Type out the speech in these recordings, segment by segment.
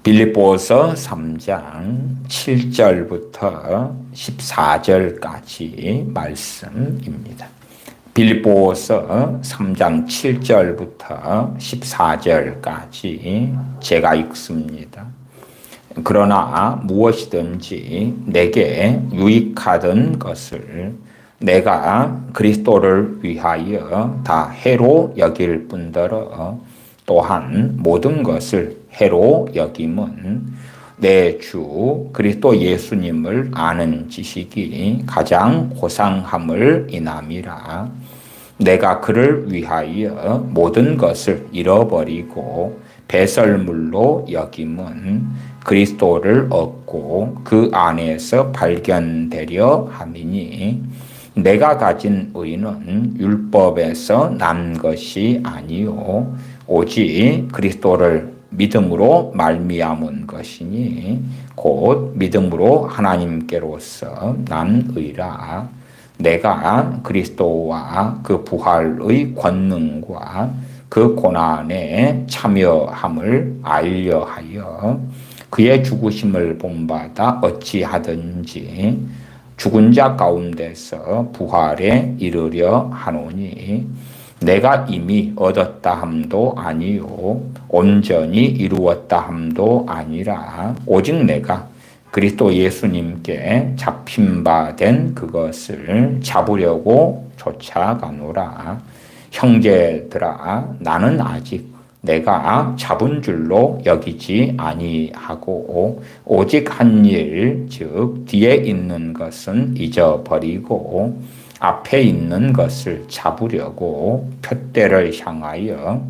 빌립보서 3장 7절부터 14절까지 말씀입니다. 빌립보서 3장 7절부터 14절까지 제가 읽습니다. 그러나 무엇이든지 내게 유익하던 것을 내가 그리스도를 위하여 다 해로 여길 뿐더러 또한 모든 것을 해로 여김은 내 주 그리스도 예수님을 아는 지식이 가장 고상함을 인함이라. 내가 그를 위하여 모든 것을 잃어버리고 배설물로 여김은 그리스도를 얻고 그 안에서 발견되려 함이니 내가 가진 의는 율법에서 난 것이 아니요 오직 그리스도를 믿음으로 말미암은 것이니 곧 믿음으로 하나님께로서 난 의라. 내가 그리스도와 그 부활의 권능과 그 고난에 참여함을 알려하여 그의 죽으심을 본받아 어찌하든지 죽은 자 가운데서 부활에 이르려 하노니 내가 이미 얻었다 함도 아니요 온전히 이루었다 함도 아니라 오직 내가 그리스도 예수님께 잡힌 바 된 그것을 잡으려고 쫓아가노라. 형제들아, 나는 아직 내가 잡은 줄로 여기지 아니하고 오직 한 일, 즉 뒤에 있는 것은 잊어버리고 앞에 있는 것을 잡으려고 표대를 향하여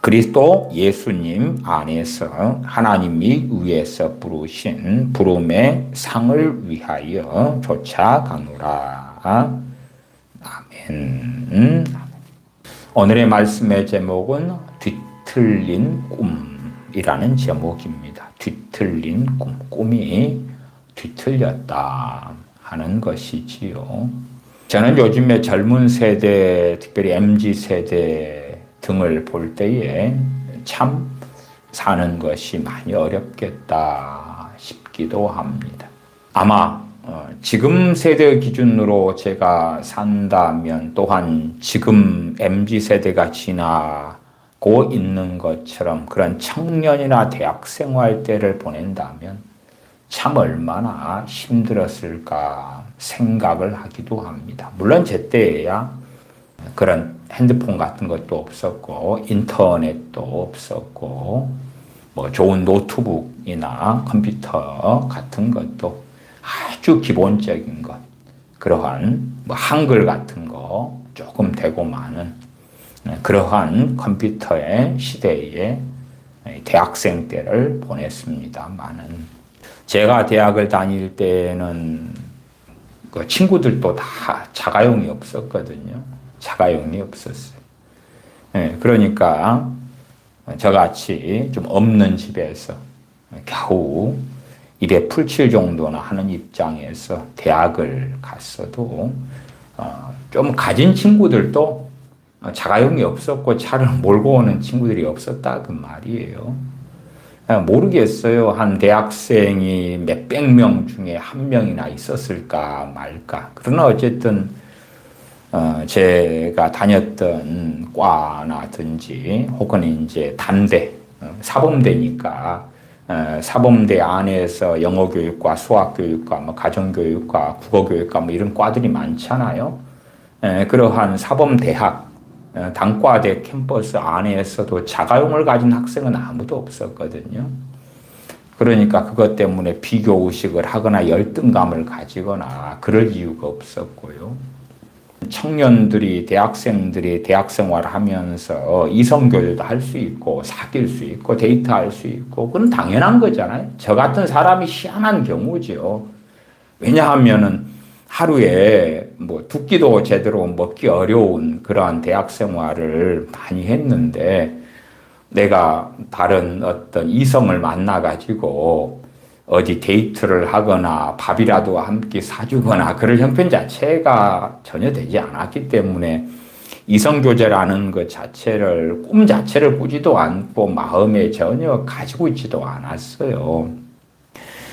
그리스도 예수님 안에서 하나님이 위에서 부르신 부름의 상을 위하여 쫓아가노라. 아멘. 오늘의 말씀의 제목은 뒤틀린 꿈이라는 제목입니다. 뒤틀린 꿈, 꿈이 뒤틀렸다 하는 것이지요. 저는 요즘에 젊은 세대, 특별히 MZ세대 등을 볼 때에 참 사는 것이 많이 어렵겠다 싶기도 합니다. 아마 지금 세대 기준으로 제가 산다면 또한 지금 MZ세대가 지나고 있는 것처럼 그런 청년이나 대학생활 때를 보낸다면 참 얼마나 힘들었을까 생각을 하기도 합니다. 물론 제 때에야 그런 핸드폰 같은 것도 없었고 인터넷도 없었고 뭐 좋은 노트북이나 컴퓨터 같은 것도 아주 기본적인 것, 그러한 뭐 한글 같은 거 조금 되고 많은 그러한 컴퓨터의 시대에 대학생 때를 보냈습니다만은 제가 대학을 다닐 때는 그 친구들도 다 자가용이 없었거든요. 자가용이 없었어요. 그러니까 저같이 좀 없는 집에서 겨우 입에 풀칠 정도나 하는 입장에서 대학을 갔어도 좀 가진 친구들도 자가용이 없었고 차를 몰고 오는 친구들이 없었다 그 말이에요. 모르겠어요. 한 대학생이 몇백 명 중에 한 명이나 있었을까 말까. 그러나 어쨌든 제가 다녔던 과나든지 혹은 이제 단대, 사범대니까 사범대 안에서 영어교육과 수학교육과 뭐 가정교육과 국어교육과 뭐 이런 과들이 많잖아요. 그러한 사범대학 단과대 캠퍼스 안에서도 자가용을 가진 학생은 아무도 없었거든요. 그러니까 그것 때문에 비교의식을 하거나 열등감을 가지거나 그럴 이유가 없었고요. 청년들이, 대학생들이 대학생활을 하면서 이성교류도 할 수 있고 사귈 수 있고 데이트할 수 있고 그건 당연한 거잖아요. 저 같은 사람이 희한한 경우죠. 왜냐하면은 하루에 뭐 두 끼도 제대로 먹기 어려운 그러한 대학 생활을 많이 했는데 내가 다른 어떤 이성을 만나가지고 어디 데이트를 하거나 밥이라도 함께 사주거나 그럴 형편 자체가 전혀 되지 않았기 때문에 이성교제라는 것 자체를, 꿈 자체를 꾸지도 않고 마음에 전혀 가지고 있지도 않았어요.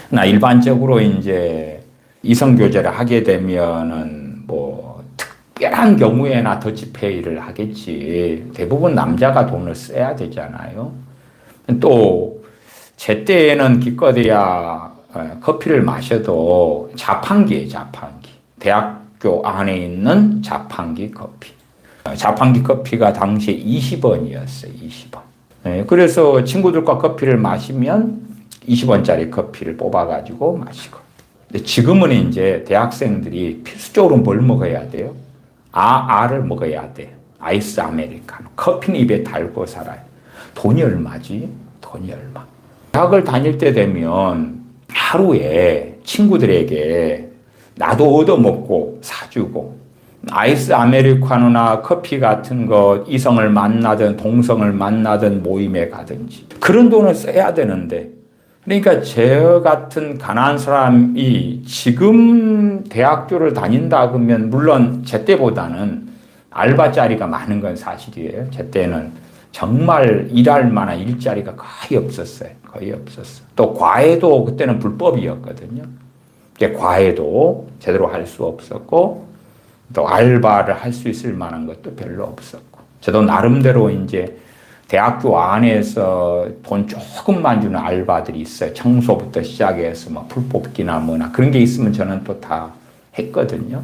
나 일반적으로 이제 이성교제를 하게 되면은 뭐 특별한 경우에나 더치페이를 하겠지. 대부분 남자가 돈을 써야 되잖아요. 또 제 때에는 기껏해야 커피를 마셔도 자판기예요, 자판기. 대학교 안에 있는 자판기 커피. 자판기 커피가 당시에 20원이었어요, 20원. 그래서 친구들과 커피를 마시면 20원짜리 커피를 뽑아가지고 마시고. 근데 지금은 이제 대학생들이 필수적으로 뭘 먹어야 돼요? 알을 먹어야 돼요. 아이스 아메리카노. 커피는 입에 달고 살아요. 돈이 얼마지? 돈이 얼마? 대학을 다닐 때 되면 하루에 친구들에게 나도 얻어먹고 사주고 아이스 아메리카노나 커피 같은 거 이성을 만나든 동성을 만나든 모임에 가든지 그런 돈을 써야 되는데 그러니까 저 같은 가난한 사람이 지금 대학교를 다닌다 그러면 물론 제 때보다는 알바자리가 많은 건 사실이에요. 제 때는 정말 일할 만한 일자리가 거의 없었어요. 거의 없었어. 또 과외도 그때는 불법이었거든요. 이제 과외도 제대로 할 수 없었고 또 알바를 할 수 있을 만한 것도 별로 없었고 저도 나름대로 이제 대학교 안에서 돈 조금만 주는 알바들이 있어요. 청소부터 시작해서 뭐 풀 뽑기나 뭐나 그런 게 있으면 저는 또 다 했거든요.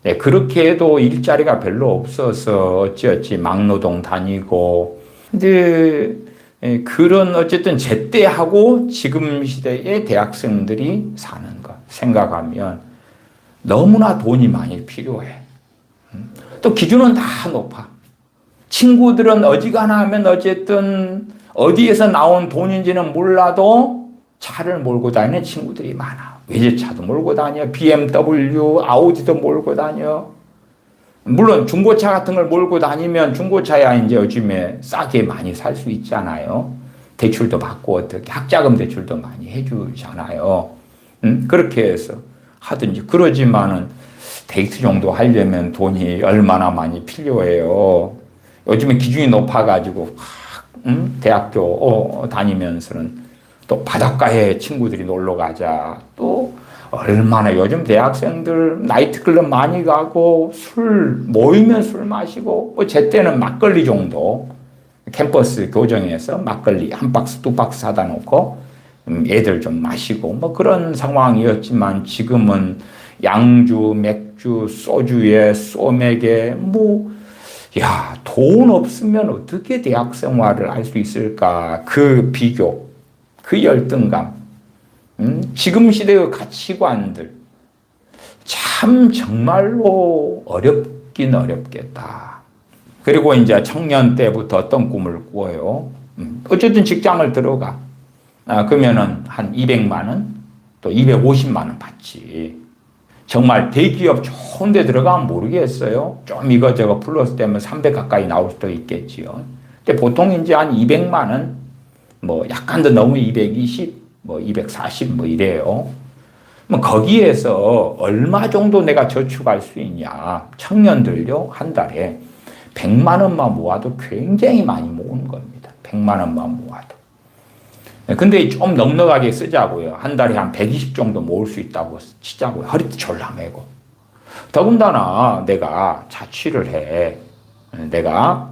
네, 그렇게 해도 일자리가 별로 없어서 어찌어찌 막노동 다니고 근데 그런 어쨌든 제때 하고 지금 시대의 대학생들이 사는 것 생각하면 너무나 돈이 많이 필요해. 또 기준은 다 높아. 친구들은 어지간하면 어쨌든 어디에서 나온 돈인지는 몰라도 차를 몰고 다니는 친구들이 많아. 외제차도 몰고 다녀. BMW, 아우디도 몰고 다녀. 물론 중고차 같은 걸 몰고 다니면 중고차야 이제 요즘에 싸게 많이 살 수 있잖아요. 대출도 받고 어떻게 학자금 대출도 많이 해주잖아요. 그렇게 해서 하든지 그러지만은 데이트 정도 하려면 돈이 얼마나 많이 필요해요. 요즘에 기준이 높아가지고 대학교 다니면서는 또 바닷가에 친구들이 놀러 가자. 또 얼마나 요즘 대학생들 나이트클럽 많이 가고 술 모이면 술 마시고 뭐 제 때는 막걸리 정도 캠퍼스 교정에서 막걸리 한 박스 두 박스 사다 놓고 애들 좀 마시고 뭐 그런 상황이었지만 지금은 양주, 맥주, 소주에 소맥에 뭐 야, 돈 없으면 어떻게 대학 생활을 할 수 있을까? 그 비교, 그 열등감. 지금 시대의 가치관들 참 정말로 어렵긴 어렵겠다. 그리고 이제 청년 때부터 어떤 꿈을 꾸어요? 어쨌든 직장을 들어가. 그러면은 한 200만 원, 또 250만 원 받지. 정말 대기업 좋은 데 들어가면 모르겠어요. 좀 이거저거 플러스 되면 300 가까이 나올 수도 있겠지요. 근데 보통 이제 한 200만 원, 뭐 약간 더 너무 220, 뭐 240, 뭐 이래요. 뭐 거기에서 얼마 정도 내가 저축할 수 있냐. 청년들요, 한 달에 100만 원만 모아도 굉장히 많이 모으는 겁니다. 100만 원만 모아도. 근데 좀 넉넉하게 쓰자고요. 한 달에 한 120 정도 모을 수 있다고 치자고요. 허리띠 졸라매고. 더군다나 내가 자취를 해. 내가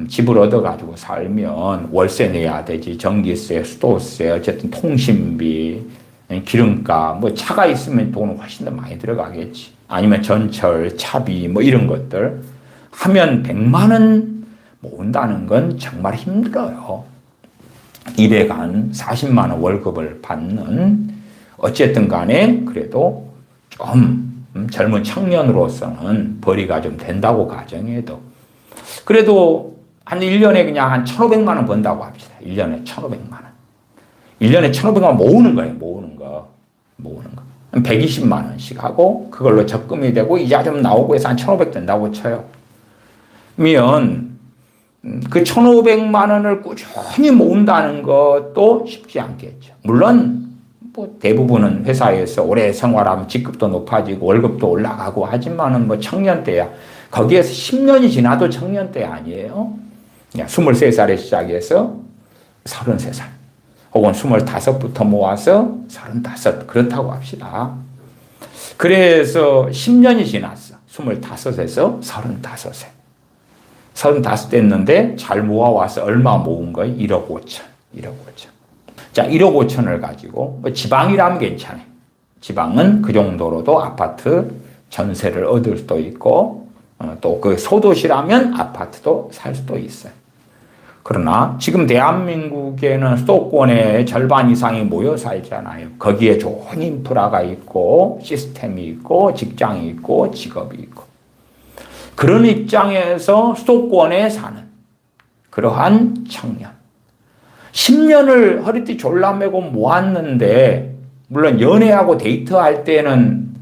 집을 얻어가지고 살면 월세 내야 되지. 전기세, 수도세, 어쨌든 통신비, 기름값, 뭐 차가 있으면 돈은 훨씬 더 많이 들어가겠지. 아니면 전철, 차비, 뭐 이런 것들. 하면 100만 원 모은다는 건 정말 힘들어요. 200한 40만 원 월급을 받는 어쨌든 간에 그래도 좀 젊은 청년으로서는 벌이가 좀 된다고 가정해도 그래도 한 1년에 그냥 한 1,500만 원 번다고 합시다. 1년에 1,500만 원. 1년에 1,500만 원 모으는 거예요. 모으는 거. 120만 원씩 하고 그걸로 적금이 되고 이자 좀 나오고 해서 한 1,500 된다고 쳐요. 그러면 그 1,500만 원을 꾸준히 모은다는 것도 쉽지 않겠죠. 물론 뭐 대부분은 회사에서 오래 생활하면 직급도 높아지고 월급도 올라가고 하지만은 뭐 청년 때야 거기에서 10년이 지나도 청년 때 아니에요. 23살에 시작해서 33살 혹은 25부터 모아서 35 그렇다고 합시다. 그래서 10년이 지났어. 25에서 35세. 35 됐는데 잘 모아와서 얼마 모은 거예요? 1억 5천. 1억 5천. 자, 1억 5천을 가지고 지방이라면 괜찮아요. 지방은 그 정도로도 아파트 전세를 얻을 수도 있고 또 그 소도시라면 아파트도 살 수도 있어요. 그러나 지금 대한민국에는 수도권의 절반 이상이 모여 살잖아요. 거기에 좋은 인프라가 있고 시스템이 있고 직장이 있고 직업이 있고 그런 입장에서 수도권에 사는 그러한 청년 10년을 허리띠 졸라매고 모았는데 물론 연애하고 데이트할 때는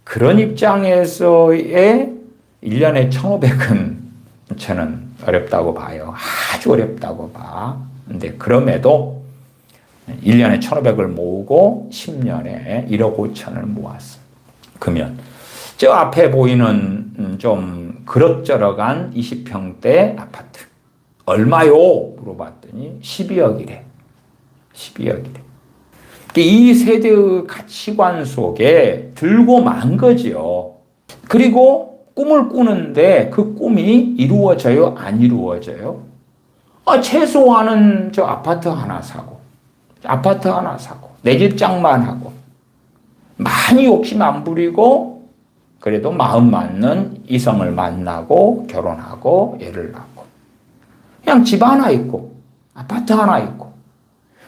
그런 입장에서의 1년에 1,500은 저는 어렵다고 봐요. 아주 어렵다고 봐. 근데 그럼에도 1년에 1,500을 모으고 10년에 1억 5천을 모았어. 그러면 저 앞에 보이는 좀 그럭저럭한 20평대 아파트 얼마요? 물어봤더니 12억이래. 12억이래. 이 세대의 가치관 속에 들고 만 거지요. 그리고 꿈을 꾸는데 그 꿈이 이루어져요? 안 이루어져요? 최소한은 저 아파트 하나 사고, 내 집장만 하고, 많이 욕심 안 부리고, 그래도 마음 맞는 이성을 만나고, 결혼하고, 애를 낳고. 그냥 집 하나 있고, 아파트 하나 있고,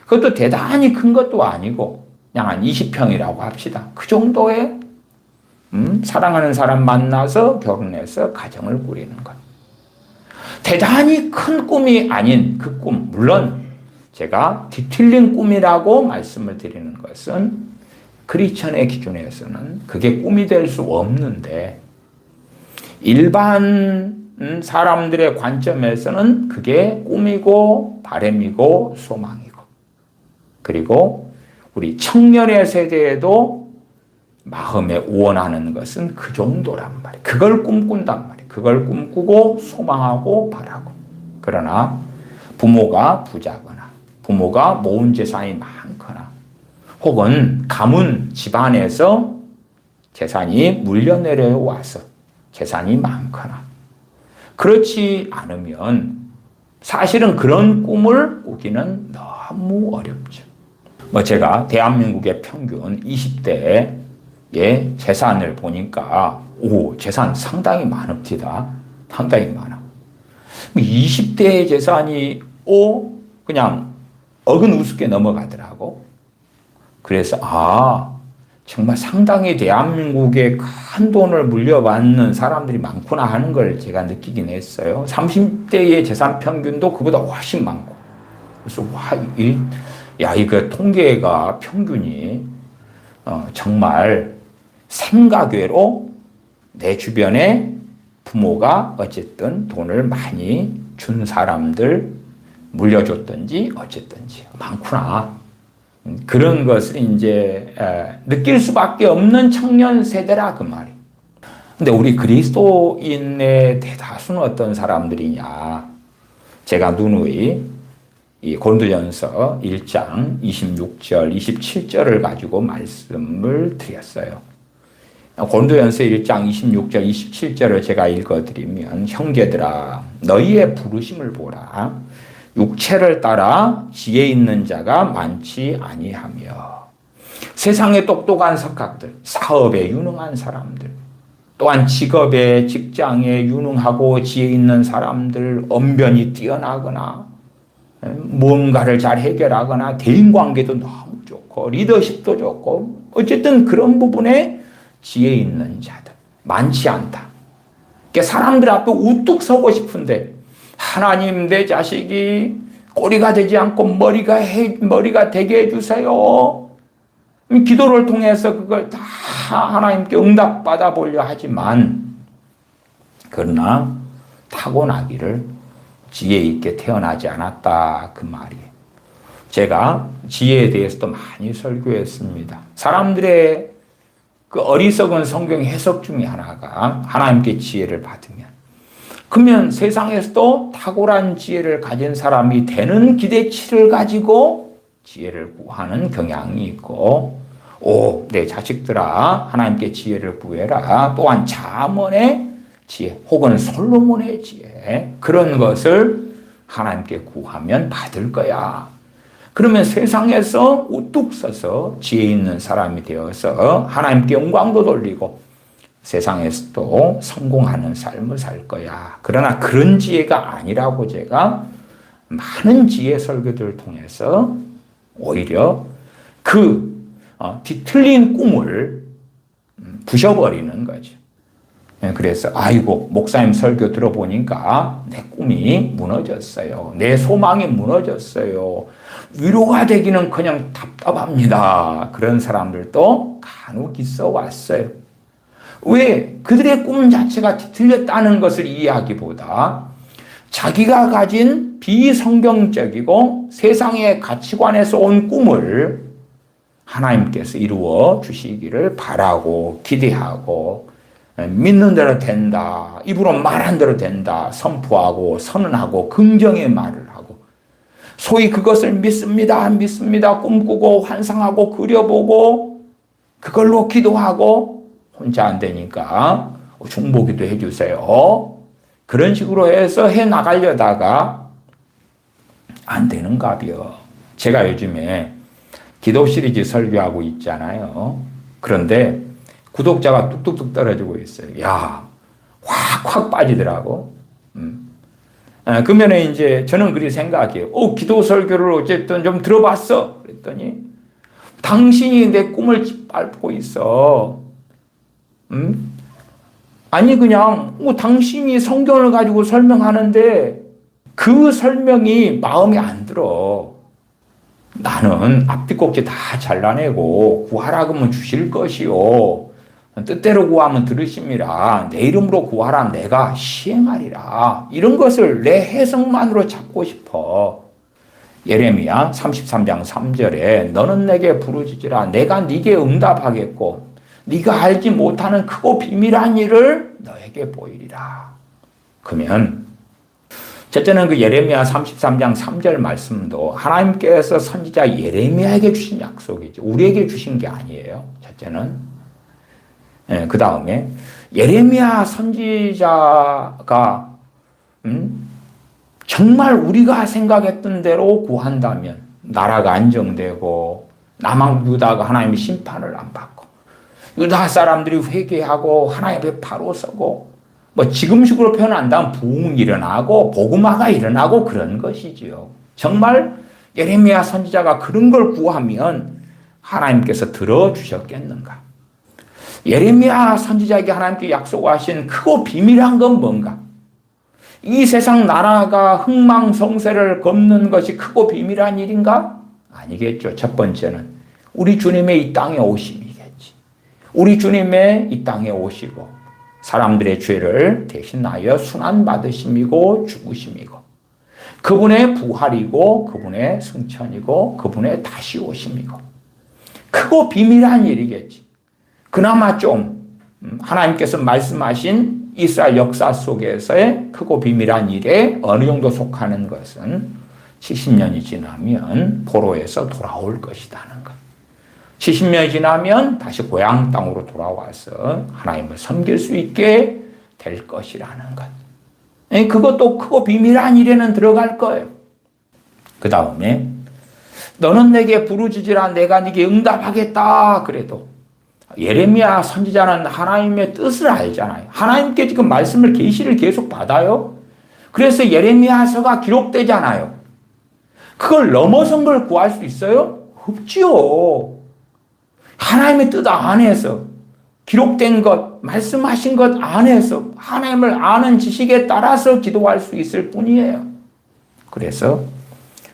그것도 대단히 큰 것도 아니고, 그냥 한 20평이라고 합시다. 그 정도의 사랑하는 사람 만나서 결혼해서 가정을 꾸리는 것. 대단히 큰 꿈이 아닌 그 꿈. 물론 제가 뒤틀린 꿈이라고 말씀을 드리는 것은 크리스천의 기준에서는 그게 꿈이 될 수 없는데 일반 사람들의 관점에서는 그게 꿈이고 바람이고 소망이고 그리고 우리 청년의 세대에도 마음에 원하는 것은 그 정도란 말이에요. 그걸 꿈꾼단 말이에요. 그걸 꿈꾸고 소망하고 바라고. 그러나 부모가 부자거나 부모가 모은 재산이 많거나 혹은 가문 집안에서 재산이 물려내려와서 재산이 많거나 그렇지 않으면 사실은 그런 꿈을 꾸기는 너무 어렵죠. 제가 대한민국의 평균 20대의 재산을 보니까 재산 상당히 많읍니다. 상당히 많아. 20대의 재산이 그냥 어근 우습게 넘어가더라고. 그래서 정말 상당히 대한민국에 큰 돈을 물려받는 사람들이 많구나 하는 걸 제가 느끼긴 했어요. 30대의 재산 평균도 그보다 훨씬 많고. 그래서 이거 통계가 평균이 정말 생각외로 내 주변에 부모가 어쨌든 돈을 많이 준 사람들 물려줬든지 어쨌든지 많구나. 그런 것을 이제 느낄 수밖에 없는 청년 세대라 그 말이에요. 근데 우리 그리스도인의 대다수는 어떤 사람들이냐. 제가 누누이 이 고린도전서 1장 26절, 27절을 가지고 말씀을 드렸어요. 고린도전서 1장 26절, 27절을 제가 읽어드리면 형제들아 너희의 부르심을 보라. 육체를 따라 지혜 있는 자가 많지 아니하며 세상의 똑똑한 석학들, 사업에 유능한 사람들, 또한 직업에 직장에 유능하고 지혜 있는 사람들, 언변이 뛰어나거나 뭔가를 잘 해결하거나 대인관계도 너무 좋고 리더십도 좋고 어쨌든 그런 부분에 지혜 있는 자들 많지 않다. 그러니까 사람들 앞에 우뚝 서고 싶은데 하나님 내 자식이 꼬리가 되지 않고 머리가 되게 해주세요. 기도를 통해서 그걸 다 하나님께 응답받아 보려 하지만 그러나 타고나기를 지혜 있게 태어나지 않았다 그 말이에요. 제가 지혜에 대해서도 많이 설교했습니다. 사람들의 그 어리석은 성경 해석 중에 하나가 하나님께 지혜를 받으면, 그러면 세상에서도 탁월한 지혜를 가진 사람이 되는 기대치를 가지고 지혜를 구하는 경향이 있고, 내 자식들아 하나님께 지혜를 구해라. 또한 잠언의 지혜 혹은 솔로몬의 지혜, 그런 것을 하나님께 구하면 받을 거야. 그러면 세상에서 우뚝 서서 지혜 있는 사람이 되어서 하나님께 영광도 돌리고 세상에서도 성공하는 삶을 살 거야. 그러나 그런 지혜가 아니라고 제가 많은 지혜 설교들을 통해서 오히려 뒤틀린 꿈을 부셔버리는 거죠. 그래서 아이고, 목사님 설교 들어보니까 내 꿈이 무너졌어요. 내 소망이 무너졌어요. 위로가 되기는 그냥 답답합니다. 그런 사람들도 간혹 있어 왔어요. 왜? 그들의 꿈 자체가 뒤틀렸다는 것을 이해하기보다 자기가 가진 비성경적이고 세상의 가치관에서 온 꿈을 하나님께서 이루어 주시기를 바라고 기대하고, 믿는 대로 된다, 입으로 말한 대로 된다 선포하고 선언하고 긍정의 말을 하고, 소위 그것을 믿습니다 꿈꾸고 환상하고 그려보고 그걸로 기도하고, 혼자 안 되니까 중보기도 해주세요, 그런 식으로 해서 해나가려다가 안 되는가벼. 제가 요즘에 기도 시리즈 설교하고 있잖아요. 그런데 구독자가 뚝뚝뚝 떨어지고 있어요. 야, 확 빠지더라고. 그러면 이제 저는 그렇게 생각해요. 기도 설교를 어쨌든 좀 들어봤어. 그랬더니 당신이 내 꿈을 짓밟고 있어. 아니 그냥 당신이 성경을 가지고 설명하는데 그 설명이 마음에 안 들어. 나는 앞뒤 꼭지 다 잘라내고 구하라 그러면 주실 것이요, 뜻대로 구하면 들으심이라, 내 이름으로 구하라 내가 시행하리라, 이런 것을 내 해석만으로 잡고 싶어. 예레미야 33장 3절에 너는 내게 부르짖으라 내가 네게 응답하겠고 네가 알지 못하는 크고 비밀한 일을 너에게 보이리라. 그러면 첫째는 그 예레미야 33장 3절 말씀도 하나님께서 선지자 예레미야에게 주신 약속이죠. 우리에게 주신 게 아니에요. 첫째는. 그 다음에 예레미야 선지자가 정말 우리가 생각했던 대로 구한다면 나라가 안정되고 남한 유다가 하나님의 심판을 안 받고 유다 사람들이 회개하고 하나님 앞에 바로 서고, 지금식으로 표현한다면 부흥이 일어나고 복음화가 일어나고 그런 것이지요. 정말 예레미야 선지자가 그런 걸 구하면 하나님께서 들어주셨겠는가? 예레미야 선지자에게 하나님께 약속하신 크고 비밀한 건 뭔가? 이 세상 나라가 흥망성쇠를 걷는 것이 크고 비밀한 일인가? 아니겠죠. 첫 번째는 우리 주님의 이 땅에 오심이겠지. 우리 주님의 이 땅에 오시고 사람들의 죄를 대신하여 순환받으심이고 죽으심이고, 그분의 부활이고 그분의 승천이고 그분의 다시 오심이고, 크고 비밀한 일이겠지. 그나마 좀 하나님께서 말씀하신 이스라엘 역사 속에서의 크고 비밀한 일에 어느 정도 속하는 것은 70년이 지나면 포로에서 돌아올 것이라는 것. 70년이 지나면 다시 고향 땅으로 돌아와서 하나님을 섬길 수 있게 될 것이라는 것. 그것도 크고 비밀한 일에는 들어갈 거예요. 그 다음에 너는 내게 부르짖으라 내가 네게 응답하겠다. 그래도 예레미야 선지자는 하나님의 뜻을 알잖아요. 하나님께 지금 말씀을 계시를 계속 받아요. 그래서 예레미야서가 기록되잖아요. 그걸 넘어선 걸 구할 수 있어요? 없지요. 하나님의 뜻 안에서 기록된 것, 말씀하신 것 안에서 하나님을 아는 지식에 따라서 기도할 수 있을 뿐이에요. 그래서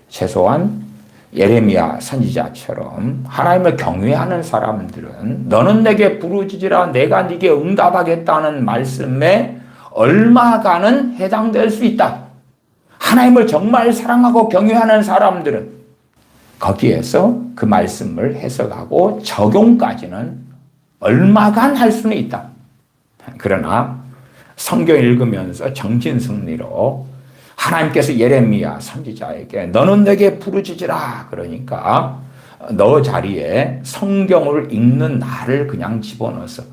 최소한 예레미야 선지자처럼 하나님을 경외하는 사람들은 너는 내게 부르짖으라 내가 네게 응답하겠다는 말씀에 얼마간은 해당될 수 있다. 하나님을 정말 사랑하고 경외하는 사람들은 거기에서 그 말씀을 해석하고 적용까지는 얼마간 할 수는 있다. 그러나 성경 읽으면서 정신승리로 하나님께서 예레미야 선지자에게 너는 내게 부르짖으라 그러니까 너 자리에 성경을 읽는 나를 그냥 집어넣어서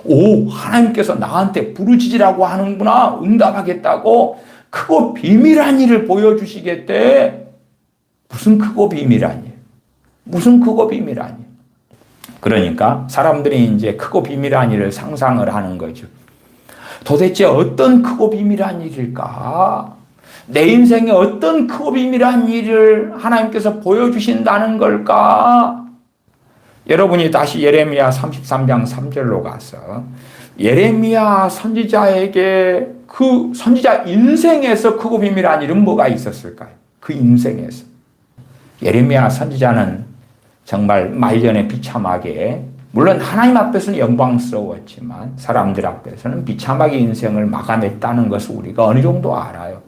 오, 하나님께서 나한테 부르짖으라고 하는구나, 응답하겠다고 크고 비밀한 일을 보여주시겠대. 무슨 크고 비밀한 일? 무슨 크고 비밀한 일? 그러니까 사람들이 이제 크고 비밀한 일을 상상을 하는 거죠. 도대체 어떤 크고 비밀한 일일까? 내 인생에 어떤 크고 비밀한 일을 하나님께서 보여주신다는 걸까? 여러분이 다시 예레미야 33장 3절로 가서 예레미야 선지자에게 그 선지자 인생에서 크고 비밀한 일은 뭐가 있었을까요? 그 인생에서. 예레미야 선지자는 정말 말년에 비참하게, 물론 하나님 앞에서는 영광스러웠지만 사람들 앞에서는 비참하게 인생을 마감했다는 것을 우리가 어느 정도 알아요.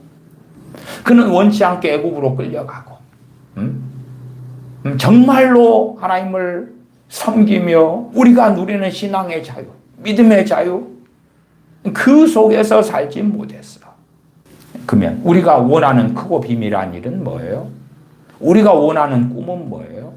그는 원치 않게 애굽으로 끌려가고 정말로 하나님을 섬기며 우리가 누리는 신앙의 자유, 믿음의 자유, 그 속에서 살지 못했어. 그러면 우리가 원하는 크고 비밀한 일은 뭐예요? 우리가 원하는 꿈은 뭐예요?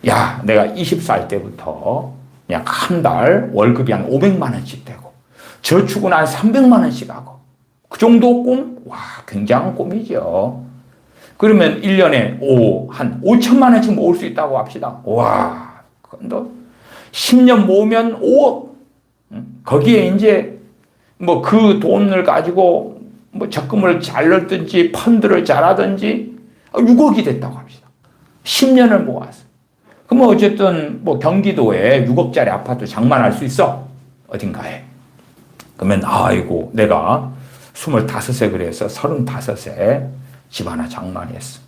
야, 내가 20살 때부터 그냥 한 달 월급이 한 500만 원씩 되고 저축은 한 300만 원씩 하고 그 정도 꿈? 와, 굉장한 꿈이죠. 그러면 1년에 한 5천만 원씩 모을 수 있다고 합시다. 와, 그건 10년 모으면 5억. 거기에 이제 뭐 그 돈을 가지고 뭐 적금을 잘 넣든지 펀드를 잘 하든지 6억이 됐다고 합시다. 10년을 모아서. 그럼 어쨌든 뭐 경기도에 6억짜리 아파트 장만할 수 있어. 어딘가에. 그러면 아이고 내가 25세 그래서 35세 집 하나 장만했어.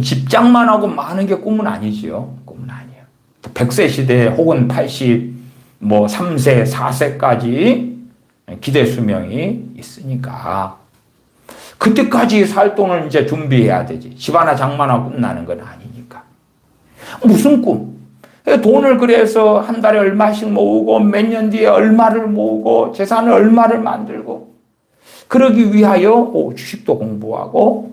집 장만하고 많은 게 꿈은 아니지요. 꿈은 아니에요. 100세 시대 혹은 3세, 4세까지 기대 수명이 있으니까 그때까지 살 돈을 이제 준비해야 되지. 집 하나 장만하고 끝나는 건 아니니까. 무슨 꿈? 돈을 그래서 한 달에 얼마씩 모으고 몇 년 뒤에 얼마를 모으고 재산을 얼마를 만들고 그러기 위하여 주식도 공부하고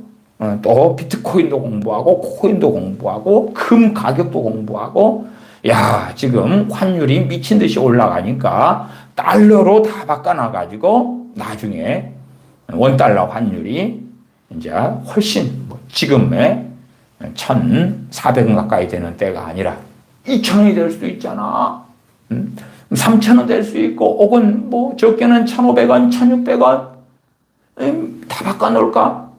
또 비트코인도 공부하고 코인도 공부하고 금 가격도 공부하고 야, 지금 환율이 미친 듯이 올라가니까 달러로 다 바꿔놔가지고 나중에 원달러 환율이 이제 훨씬 지금의 1,400원 가까이 되는 때가 아니라 2,000원이 될 수도 있잖아. 3,000원 될 수 있고 혹은 적게는 1,500원, 1,600원 다 바꿔놓을까?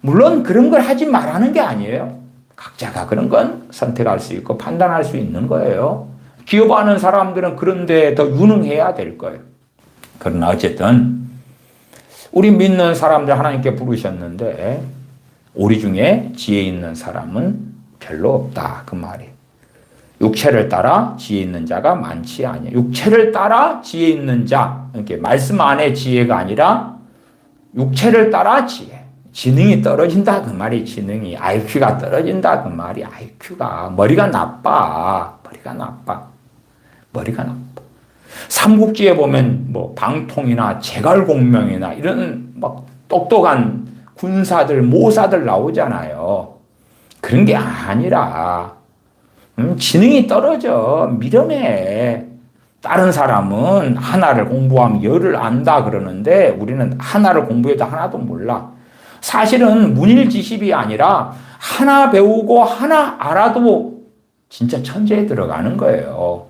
물론 그런 걸 하지 말라는 게 아니에요. 각자가 그런 건 선택할 수 있고 판단할 수 있는 거예요. 기업하는 사람들은 그런 데 더 유능해야 될 거예요. 그러나 어쨌든 우리 믿는 사람들 하나님께 부르셨는데 우리 중에 지혜 있는 사람은 별로 없다 그 말이에요. 육체를 따라 지혜 있는 자가 많지 않아요. 육체를 따라 지혜 있는 자, 이렇게 말씀 안에 지혜가 아니라 육체를 따라 지혜. 지능이 떨어진다 그 말이 지능이. IQ가 떨어진다 그 말이 IQ가. 머리가 나빠. 삼국지에 보면 방통이나 제갈공명이나 이런 똑똑한 군사들, 모사들 나오잖아요. 그런 게 아니라 지능이 떨어져. 미련해. 다른 사람은 하나를 공부하면 열을 안다 그러는데 우리는 하나를 공부해도 하나도 몰라. 사실은 문일지십이 아니라 하나 배우고 하나 알아도 진짜 천재에 들어가는 거예요.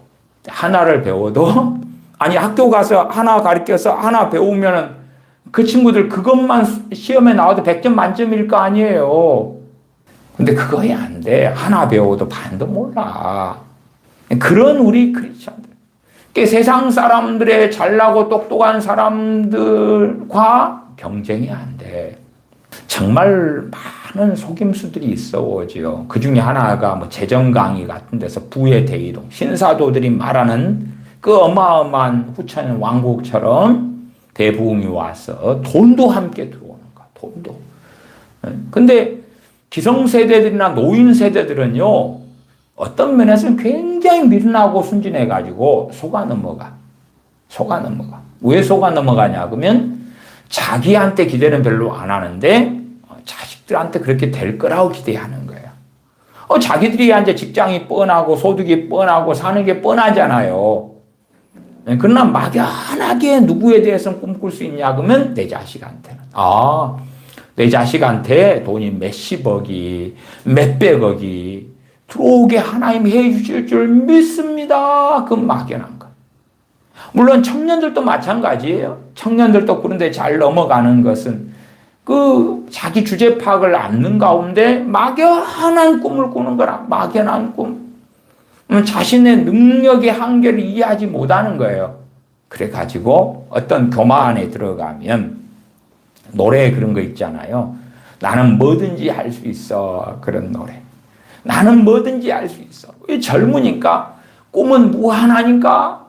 하나를 배워도 아니 학교 가서 하나 가르쳐서 하나 배우면 그 친구들 그것만 시험에 나와도 100점 만점일 거 아니에요. 근데 그거야 안 돼. 하나 배워도 반도 몰라. 그런 우리 크리스천들. 세상 사람들의 잘나고 똑똑한 사람들과 경쟁이 안 돼. 정말 많은 속임수들이 있어 오지요. 그 중에 하나가 재정 강의 같은 데서 부의 대이동, 신사도들이 말하는 그 어마어마한 후천 왕국처럼 대부흥이 와서 돈도 함께 들어오는 거야. 돈도. 근데 기성세대들이나 노인세대들은요, 어떤 면에서는 굉장히 미련하고 순진해가지고 속아 넘어가. 왜 속아 넘어가냐 그러면 자기한테 기대는 별로 안 하는데 자식들한테 그렇게 될 거라고 기대하는 거예요. 자기들이 이제 직장이 뻔하고 소득이 뻔하고 사는 게 뻔하잖아요. 그러나 막연하게 누구에 대해서는 꿈꿀 수 있냐 그러면 내 자식한테는. 내 자식한테 돈이 몇십억이 몇백억이 들어오게 하나님이 해주실 줄 믿습니다. 그 막연한 거. 물론 청년들도 마찬가지예요. 청년들도 그런데 잘 넘어가는 것은 그 자기 주제 파악을 않는 가운데 막연한 꿈을 꾸는 거라. 막연한 꿈. 자신의 능력의 한계를 이해하지 못하는 거예요. 그래가지고 어떤 교마 안에 들어가면 노래에 그런 거 있잖아요. 나는 뭐든지 할 수 있어. 그런 노래. 나는 뭐든지 할 수 있어. 왜 젊으니까 꿈은 무한하니까.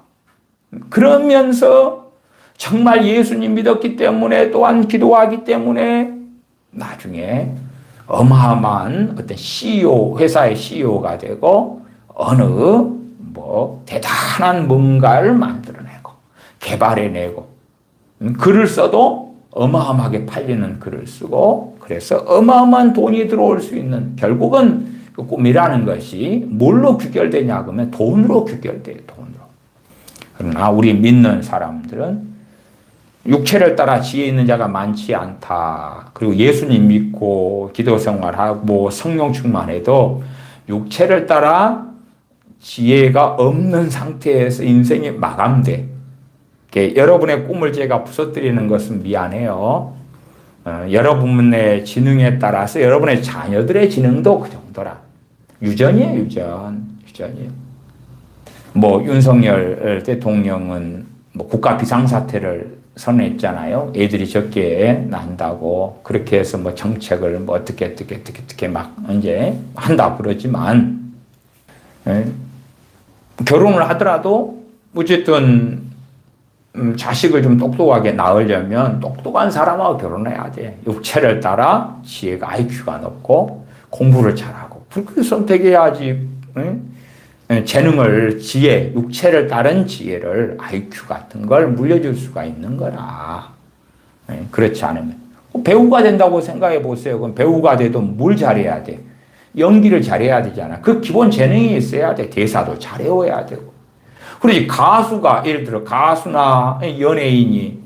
그러면서 정말 예수님 믿었기 때문에 또한 기도하기 때문에 나중에 어마어마한 어떤 CEO, 회사의 CEO가 되고 어느 대단한 뭔가를 만들어내고 개발해내고 글을 써도 어마어마하게 팔리는 글을 쓰고 그래서 어마어마한 돈이 들어올 수 있는 결국은 그 꿈이라는 것이 뭘로 귀결되냐 그러면 돈으로 귀결돼요. 돈으로. 그러나 우리 믿는 사람들은 육체를 따라 지혜 있는 자가 많지 않다. 그리고 예수님 믿고 기도 생활하고 성령 충만해도 육체를 따라 지혜가 없는 상태에서 인생이 마감돼. 여러분의 꿈을 제가 부서뜨리는 것은 미안해요. 여러분의 지능에 따라서 여러분의 자녀들의 지능도 그 정도라. 유전이에요, 유전이에요. 윤석열 대통령은 국가 비상사태를 선언했잖아요. 애들이 적게 난다고. 그렇게 해서 정책을 어떻게 막 이제 한다 그러지만, 결혼을 하더라도 어쨌든 자식을 좀 똑똑하게 낳으려면 똑똑한 사람하고 결혼해야 돼. 육체를 따라 지혜가 IQ가 높고 공부를 잘하고 그렇게 선택해야지. 재능을 지혜, 육체를 따른 지혜를 IQ 같은 걸 물려줄 수가 있는 거라. 그렇지 않으면 배우가 된다고 생각해 보세요. 그럼 배우가 돼도 뭘 잘해야 돼? 연기를 잘해야 되잖아. 그 기본 재능이 있어야 돼. 대사도 잘 외워야 되고. 그러지 가수가 예를 들어 가수나 연예인이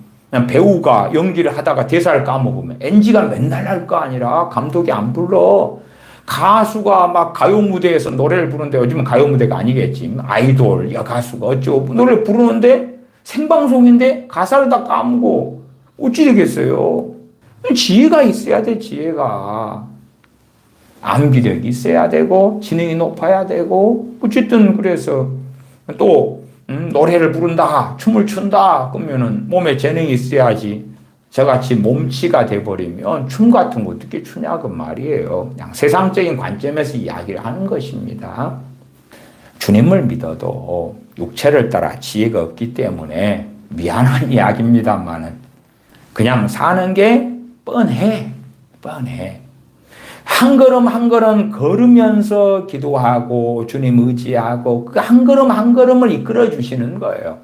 배우가 연기를 하다가 대사를 까먹으면 NG가 맨날 날 거 아니라 감독이 안 불러. 가수가 막 가요 무대에서 노래를 부르는데 요즘은 가요 무대가 아니겠지. 아이돌, 가수가 어쩌고 노래를 부르는데 생방송인데 가사를 다 까먹고 어찌 되겠어요. 지혜가 있어야 돼. 지혜가. 암기력이 있어야 되고 지능이 높아야 되고 어쨌든 그래서 또 노래를 부른다, 춤을 춘다 그러면은 몸에 재능이 있어야지. 저같이 몸치가 돼버리면 춤 같은 거 어떻게 추냐 그 말이에요. 그냥 세상적인 관점에서 이야기를 하는 것입니다. 주님을 믿어도 육체를 따라 지혜가 없기 때문에 미안한 이야기입니다만은 그냥 사는 게 뻔해. 한 걸음 한 걸음 걸으면서 기도하고 주님 의지하고 그 한 걸음 한 걸음을 이끌어 주시는 거예요.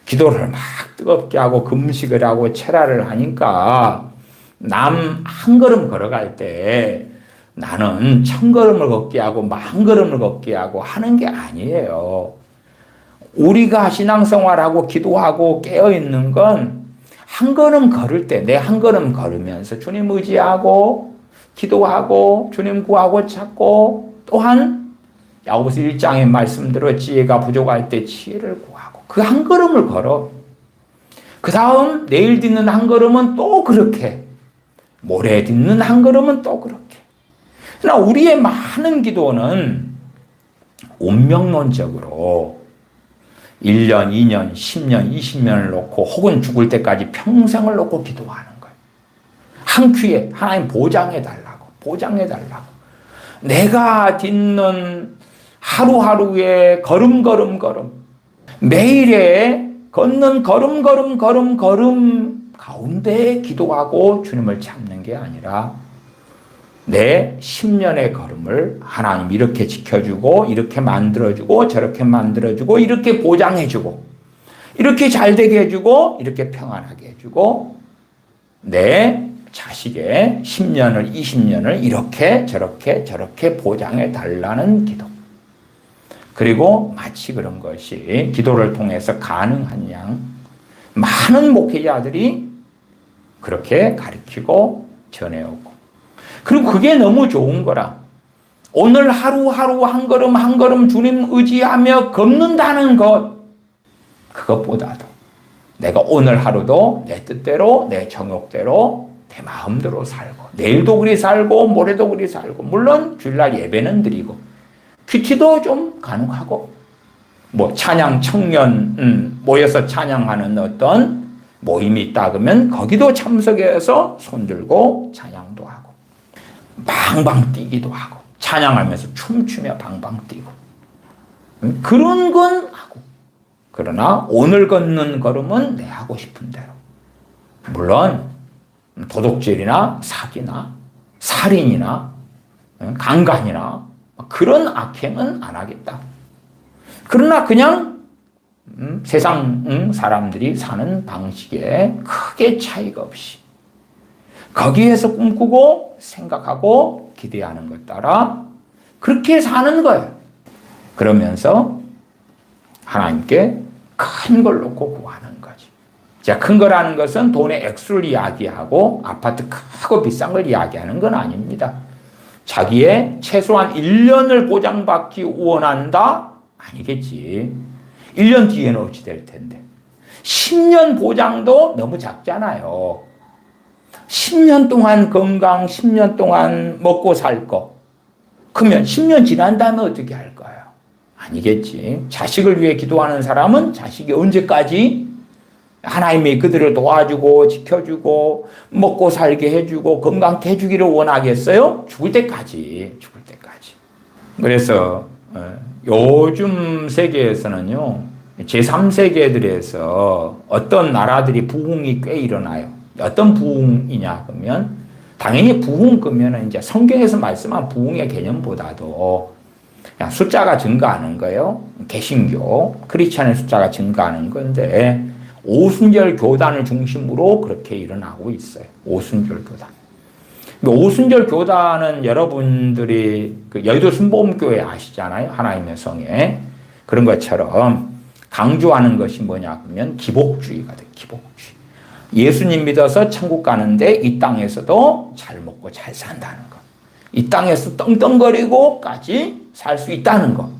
기도를 막 뜨겁게 하고 금식을 하고 체라를 하니까 남 한 걸음 걸어갈 때 나는 1000걸음을 걷게 하고 10,000걸음을 걷게 하고 하는 게 아니에요. 우리가 신앙생활하고 기도하고 깨어있는 건 한 걸음 걸을 때 내 한 걸음 걸으면서 주님 의지하고 기도하고 주님 구하고 찾고 또한 야고보서 1장의 말씀대로 지혜가 부족할 때 지혜를 구하고 그 한 걸음을 걸어. 그 다음 내일 딛는 한 걸음은 또 그렇게 모레 딛는 한 걸음은 또 그렇게. 그러나 우리의 많은 기도는 운명론적으로 1년, 2년, 10년, 20년을 놓고 혹은 죽을 때까지 평생을 놓고 기도하는 거예요. 한 큐에 하나님 보장해달라고. 내가 딛는 하루하루의 걸음 매일에 걷는 걸음 가운데 기도하고 주님을 찾는 게 아니라 내 10년의 걸음을 하나님 이렇게 지켜주고 이렇게 만들어주고 저렇게 만들어주고 이렇게 보장해주고 이렇게 잘되게 해주고 이렇게 평안하게 해주고 내 자식의 10년을 20년을 이렇게 저렇게 보장해 달라는 기도. 그리고 마치 그런 것이 기도를 통해서 가능한 양 많은 목회자들이 그렇게 가르치고 전해오고 그리고 그게 너무 좋은 거라. 오늘 하루하루 한 걸음 한 걸음 주님 의지하며 걷는다는 것 그것보다도 내가 오늘 하루도 내 뜻대로 내 정욕대로 내 마음대로 살고 내일도 그리 살고 모레도 그리 살고 물론 주일날 예배는 드리고 큐티도 좀 가능하고 뭐 찬양 청년 모여서 찬양하는 어떤 모임이 있다 그러면 거기도 참석해서 손들고 찬양도 하고 방방 뛰기도 하고 찬양하면서 춤추며 방방 뛰고 그런 건 하고 그러나 오늘 걷는 걸음은 내 하고 싶은 대로 물론 도둑질이나 사기나 살인이나 강간이나 그런 악행은 안 하겠다. 그러나 그냥 세상 사람들이 사는 방식에 크게 차이가 없이 거기에서 꿈꾸고 생각하고 기대하는 것 따라 그렇게 사는 거예요. 그러면서 하나님께 큰 걸 놓고 구하는 거지. 자, 큰 거라는 것은 돈의 액수를 이야기하고 아파트 크고 비싼 걸 이야기하는 건 아닙니다. 자기의 최소한 1년을 보장받기 원한다? 아니겠지. 1년 뒤에는 어찌 될 텐데. 10년 보장도 너무 작잖아요. 10년 동안 건강, 10년 동안 먹고 살 거. 그러면 10년 지난 다음에 어떻게 할 거예요? 아니겠지. 자식을 위해 기도하는 사람은 자식이 언제까지 하나님이 그들을 도와주고 지켜주고 먹고 살게 해주고 건강케 해주기를 원하겠어요? 죽을 때까지. 그래서 요즘 세계에서는요. 제3세계들에서 어떤 나라들이 부흥이 꽤 일어나요. 어떤 부흥이냐 그러면 당연히 부흥 그러면 이제 성경에서 말씀한 부흥의 개념보다도 그냥 숫자가 증가하는 거예요. 개신교, 크리스찬의 숫자가 증가하는 건데 오순절 교단을 중심으로 그렇게 일어나고 있어요. 오순절 교단. 오순절 교단은 여러분들이 그 여의도 순복음교회 아시잖아요. 하나님의 성에. 그런 것처럼 강조하는 것이 뭐냐 그러면 기복주의거든. 기복주의. 예수님 믿어서 천국 가는데 이 땅에서도 잘 먹고 잘 산다는 거. 이 땅에서 떵떵거리고까지 살 수 있다는 거.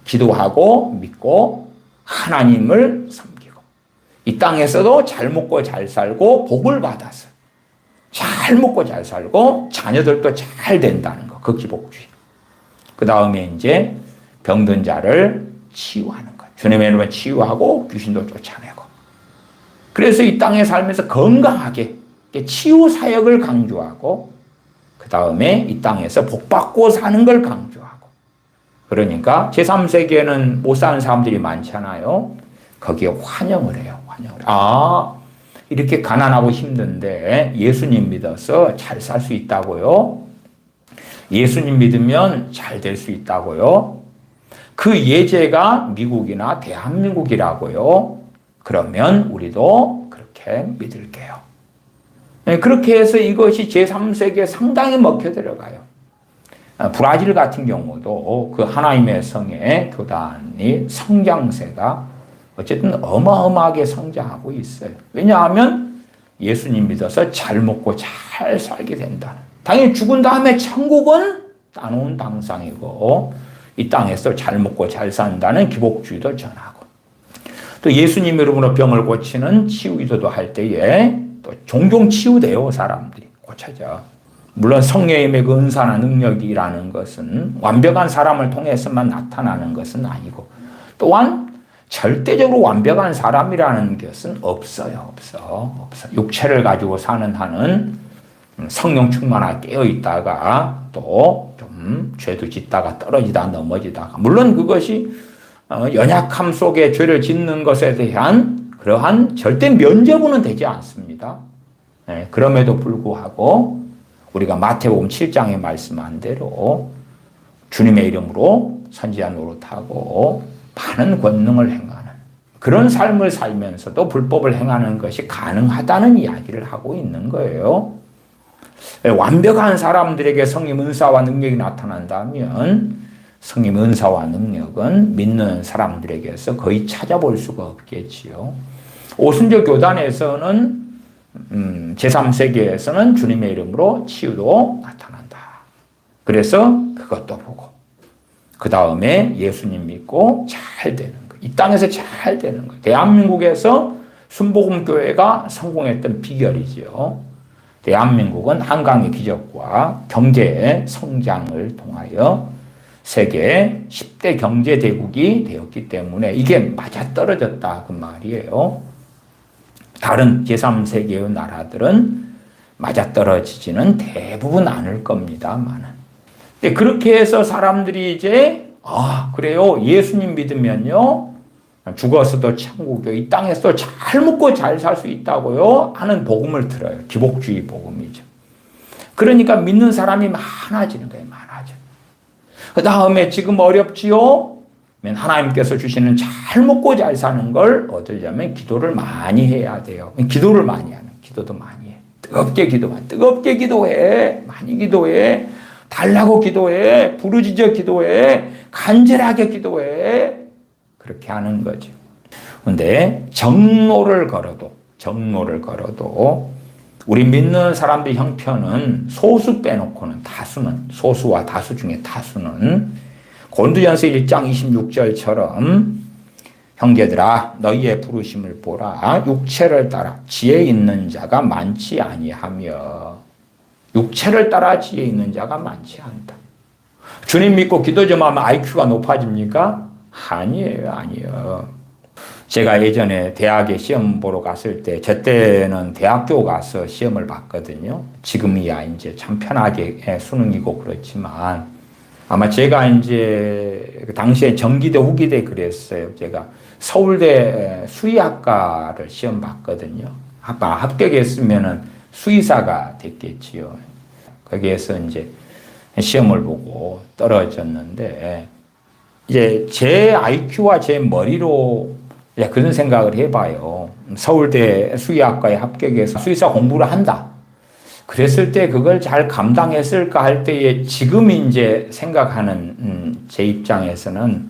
기도하고 믿고 하나님을 섬기고 이 땅에서도 잘 먹고 잘 살고 복을 받아서 잘 먹고 잘 살고 자녀들도 잘 된다는 거. 그 기복주의. 그 다음에 이제 병든 자를 치유하는 것. 주님의 이름으로 치유하고 귀신도 쫓아내고. 그래서 이 땅에 살면서 건강하게 치유 사역을 강조하고 그 다음에 이 땅에서 복받고 사는 걸 강조하고. 그러니까 제3세계에는 못 사는 사람들이 많잖아요. 거기에 환영을 해요. 아, 이렇게 가난하고 힘든데 예수님 믿어서 잘 살 수 있다고요? 예수님 믿으면 잘 될 수 있다고요? 그 예제가 미국이나 대한민국이라고요? 그러면 우리도 그렇게 믿을게요. 그렇게 해서 이것이 제3세계에 상당히 먹혀 들어가요. 브라질 같은 경우도 그 하나님의 성의 교단이 성장세가 어쨌든 어마어마하게 성장하고 있어요. 왜냐하면 예수님 믿어서 잘 먹고 잘 살게 된다. 당연히 죽은 다음에 천국은 따놓은 당상이고 이 땅에서 잘 먹고 잘 산다는 기복주의도 전하고 또 예수님 이름으로 병을 고치는 치유기도도 할 때에 또 종종 치유돼요. 사람들이 고쳐져. 물론 성령님의 그 은사나 능력이라는 것은 완벽한 사람을 통해서만 나타나는 것은 아니고 또한 절대적으로 완벽한 사람이라는 것은 없어요. 없어. 육체를 가지고 사는 한은 성령 충만하게 깨어 있다가 또 좀 죄도 짓다가 떨어지다 넘어지다가 물론 그것이 연약함 속에 죄를 짓는 것에 대한 그러한 절대 면죄부는 되지 않습니다. 네, 그럼에도 불구하고 우리가 마태복음 7장에 말씀한 대로 주님의 이름으로 선지자 노릇하고 많은 권능을 행하는 그런 삶을 살면서도 불법을 행하는 것이 가능하다는 이야기를 하고 있는 거예요. 완벽한 사람들에게 성령 은사와 능력이 나타난다면 성령 은사와 능력은 믿는 사람들에게서 거의 찾아볼 수가 없겠지요. 오순절 교단에서는 제3세계에서는 주님의 이름으로 치유도 나타난다. 그래서 그것도 보고 그 다음에 예수님 믿고 잘 되는 거. 이 땅에서 잘 되는 거. 대한민국에서 순복음교회가 성공했던 비결이지요. 대한민국은 한강의 기적과 경제 성장을 통하여 세계 10대 경제대국이 되었기 때문에 이게 맞아떨어졌다 그 말이에요. 다른 제3세계의 나라들은 맞아떨어지지는 대부분 않을 겁니다만은. 근데 그렇게 해서 사람들이 이제 그래요. 예수님 믿으면요. 죽어서도 천국이요. 이 땅에서도 잘 먹고 잘 살 수 있다고요. 하는 복음을 들어요. 기복주의 복음이죠. 그러니까 믿는 사람이 많아지는 거예요. 많아져. 그 다음에 지금 어렵지요? 하나님께서 주시는 잘 먹고 잘 사는 걸 얻으려면 기도를 많이 해야 돼요. 기도를 많이 하는, 기도도 많이 해. 뜨겁게 기도해. 많이 기도해. 달라고 기도해. 부르짖어 기도해. 간절하게 기도해. 그렇게 하는 거죠. 근데 정로를 걸어도 우리 믿는 사람들 형편은 소수 빼놓고는 소수와 다수 중에 다수는 고린도전서 1장 26절처럼 형제들아 너희의 부르심을 보라 육체를 따라 지혜 있는 자가 많지 아니하며 육체를 따라 지혜 있는 자가 많지 않다. 주님 믿고 기도 좀 하면 IQ가 높아집니까? 아니에요. 제가 예전에 대학에 시험 보러 갔을 때, 저 때는 대학교 가서 시험을 봤거든요. 지금이야 이제 참 편하게 수능이고 그렇지만, 아마 제가 이제 그 당시에 전기대, 후기대 그랬어요. 제가 서울대 수의학과를 시험 봤거든요. 합격했으면은 수의사가 됐겠지요. 거기에서 이제 시험을 보고 떨어졌는데, 이제 제 IQ와 제 머리로 그런 생각을 해봐요. 서울대 수의학과에 합격해서 수의사 공부를 한다. 그랬을 때 그걸 잘 감당했을까 할 때에 지금 이제 생각하는 제 입장에서는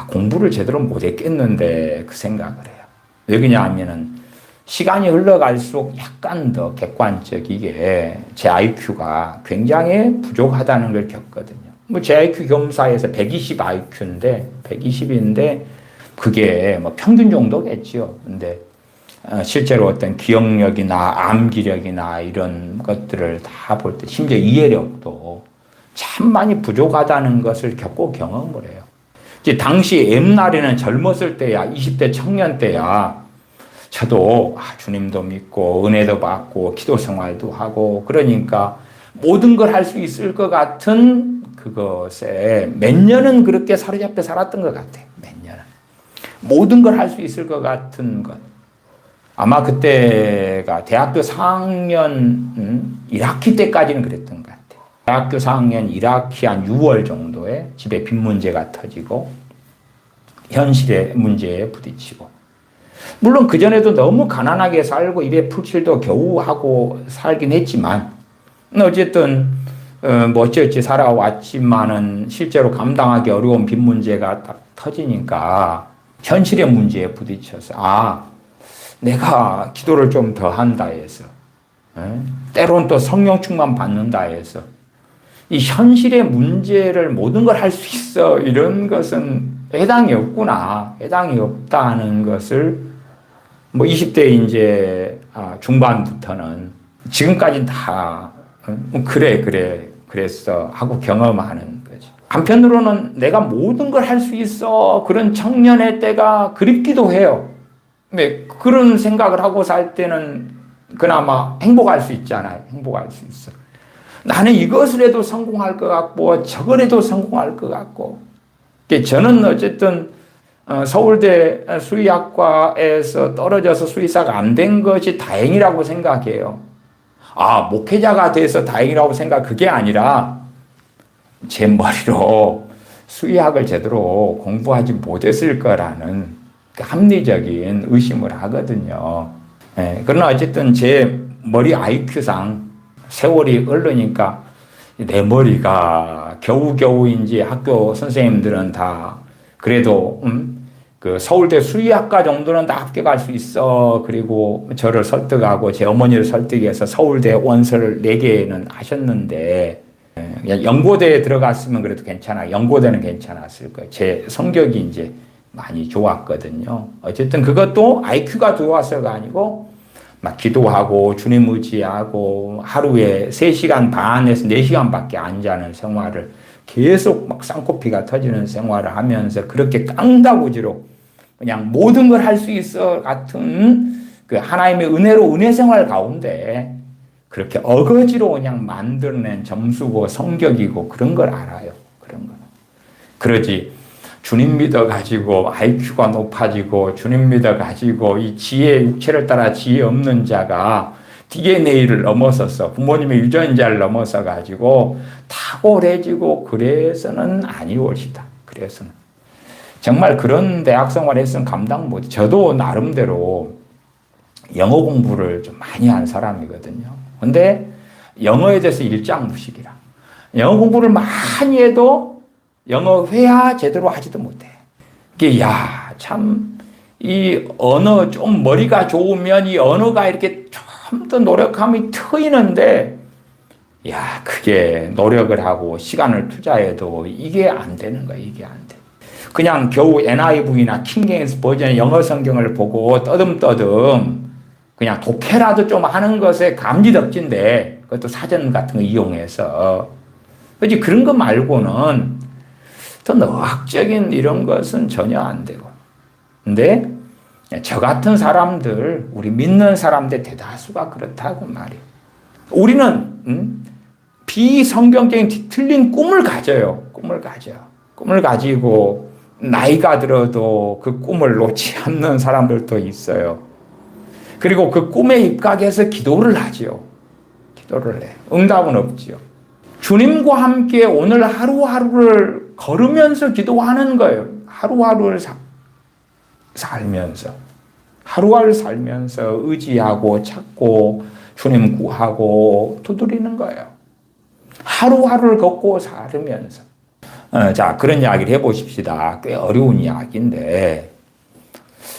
공부를 제대로 못했겠는데 그 생각을 해요. 왜 그러냐면은 시간이 흘러갈수록 약간 더 객관적이게 제 IQ가 굉장히 부족하다는 걸 겪거든요. 제 IQ 겸사해서 120 IQ인데 120인데 그게 평균 정도겠지요. 근데 실제로 어떤 기억력이나 암기력이나 이런 것들을 다 볼 때 심지어 이해력도 참 많이 부족하다는 것을 겪고 경험을 해요. 이제 당시 옛날에는 젊었을 때야 20대 청년 때야 저도 주님도 믿고 은혜도 받고 기도 생활도 하고 그러니까 모든 걸 할 수 있을 것 같은 그것에 몇 년은 그렇게 사로잡혀 살았던 것 같아요. 몇 년은. 모든 걸 할 수 있을 것 같은 것. 아마 그때가 대학교 4학년 1학기 때까지는 그랬던 것 같아요. 대학교 4학년 1학기 한 6월 정도에 집에 빚 문제가 터지고 현실의 문제에 부딪히고 물론 그전에도 너무 가난하게 살고 입에 풀칠도 겨우 하고 살긴 했지만 어쨌든 어찌어찌 살아왔지만은 실제로 감당하기 어려운 빚 문제가 딱 터지니까 현실의 문제에 부딪혀서 내가 기도를 좀 더 한다 해서 때론 또 성령 충만 받는다 해서 이 현실의 문제를 모든 걸 할 수 있어 이런 것은 해당이 없구나 해당이 없다는 것을 20대 이제 중반부터는 지금까지는 다 그랬어 하고 경험하는 거죠. 한편으로는 내가 모든 걸 할 수 있어 그런 청년의 때가 그립기도 해요. 근데 그런 생각을 하고 살 때는 그나마 행복할 수 있잖아요. 행복할 수 있어. 나는 이것을 해도 성공할 것 같고 저걸 해도 성공할 것 같고 저는 어쨌든 서울대 수의학과에서 떨어져서 수의사가 안 된 것이 다행이라고 생각해요. 목회자가 돼서 다행이라고 생각, 그게 아니라 제 머리로 수의학을 제대로 공부하지 못했을 거라는 그 합리적인 의심을 하거든요. 그러나 어쨌든 제 머리 IQ상 세월이 흐르니까 내 머리가 겨우겨우인지 학교 선생님들은 다 그래도 그 서울대 수의학과 정도는 다 합격할 수 있어. 그리고 저를 설득하고 제 어머니를 설득해서 서울대 원서를 4개는 하셨는데 연고대에 들어갔으면 그래도 괜찮아. 연고대는 괜찮았을 거예요. 제 성격이 이제 많이 좋았거든요. 어쨌든 그것도 IQ가 좋아서가 아니고 막 기도하고 주님 의지하고 하루에 3시간 반에서 4시간밖에 안 자는 생활을 계속 막 쌍코피가 터지는 생활을 하면서 그렇게 깡다구지로 그냥 모든 걸 할 수 있어 같은 그 하나님의 은혜로 은혜 생활 가운데 그렇게 어거지로 그냥 만들어낸 점수고 성격이고 그런 걸 알아요. 그런 거. 그러지. 주님 믿어가지고 IQ가 높아지고 주님 믿어가지고 이 지혜, 육체를 따라 지혜 없는 자가 DNA를 넘어서서 부모님의 유전자를 넘어서가지고 탁월해지고 그래서는 아니올시다. 그래서는. 정말 그런 대학 생활했으면 감당 못. 저도 나름대로 영어 공부를 좀 많이 한 사람이거든요. 근데 영어에 대해서 일장무식이라. 영어 공부를 많이 해도 영어 회화 제대로 하지도 못해. 이게 참 이 언어 좀 머리가 좋으면 이 언어가 이렇게 좀 더 노력함이 트이는데 그게 노력을 하고 시간을 투자해도 이게 안 되는 거야. 이게 안 돼. 그냥 겨우 NIV나 킹제임스 버전의 영어 성경을 보고 떠듬떠듬 그냥 독해라도 좀 하는 것에 감지덕진데 그것도 사전 같은 거 이용해서 그렇지 그런 거 말고는 더 의학적인 이런 것은 전혀 안 되고. 근데 저 같은 사람들, 우리 믿는 사람들 대다수가 그렇다고 말이에요. 우리는 비성경적인 틀린 꿈을 가져요. 꿈을 가지고 나이가 들어도 그 꿈을 놓지 않는 사람들도 있어요. 그리고 그 꿈에 입각해서 기도를 하지요. 기도를 해. 응답은 없지요. 주님과 함께 오늘 하루하루를 걸으면서 기도하는 거예요. 하루하루를 살면서. 하루하루 살면서 의지하고 찾고 주님 구하고 두드리는 거예요. 하루하루를 걷고 살으면서. 자, 그런 이야기를 해보십시다. 꽤 어려운 이야기인데,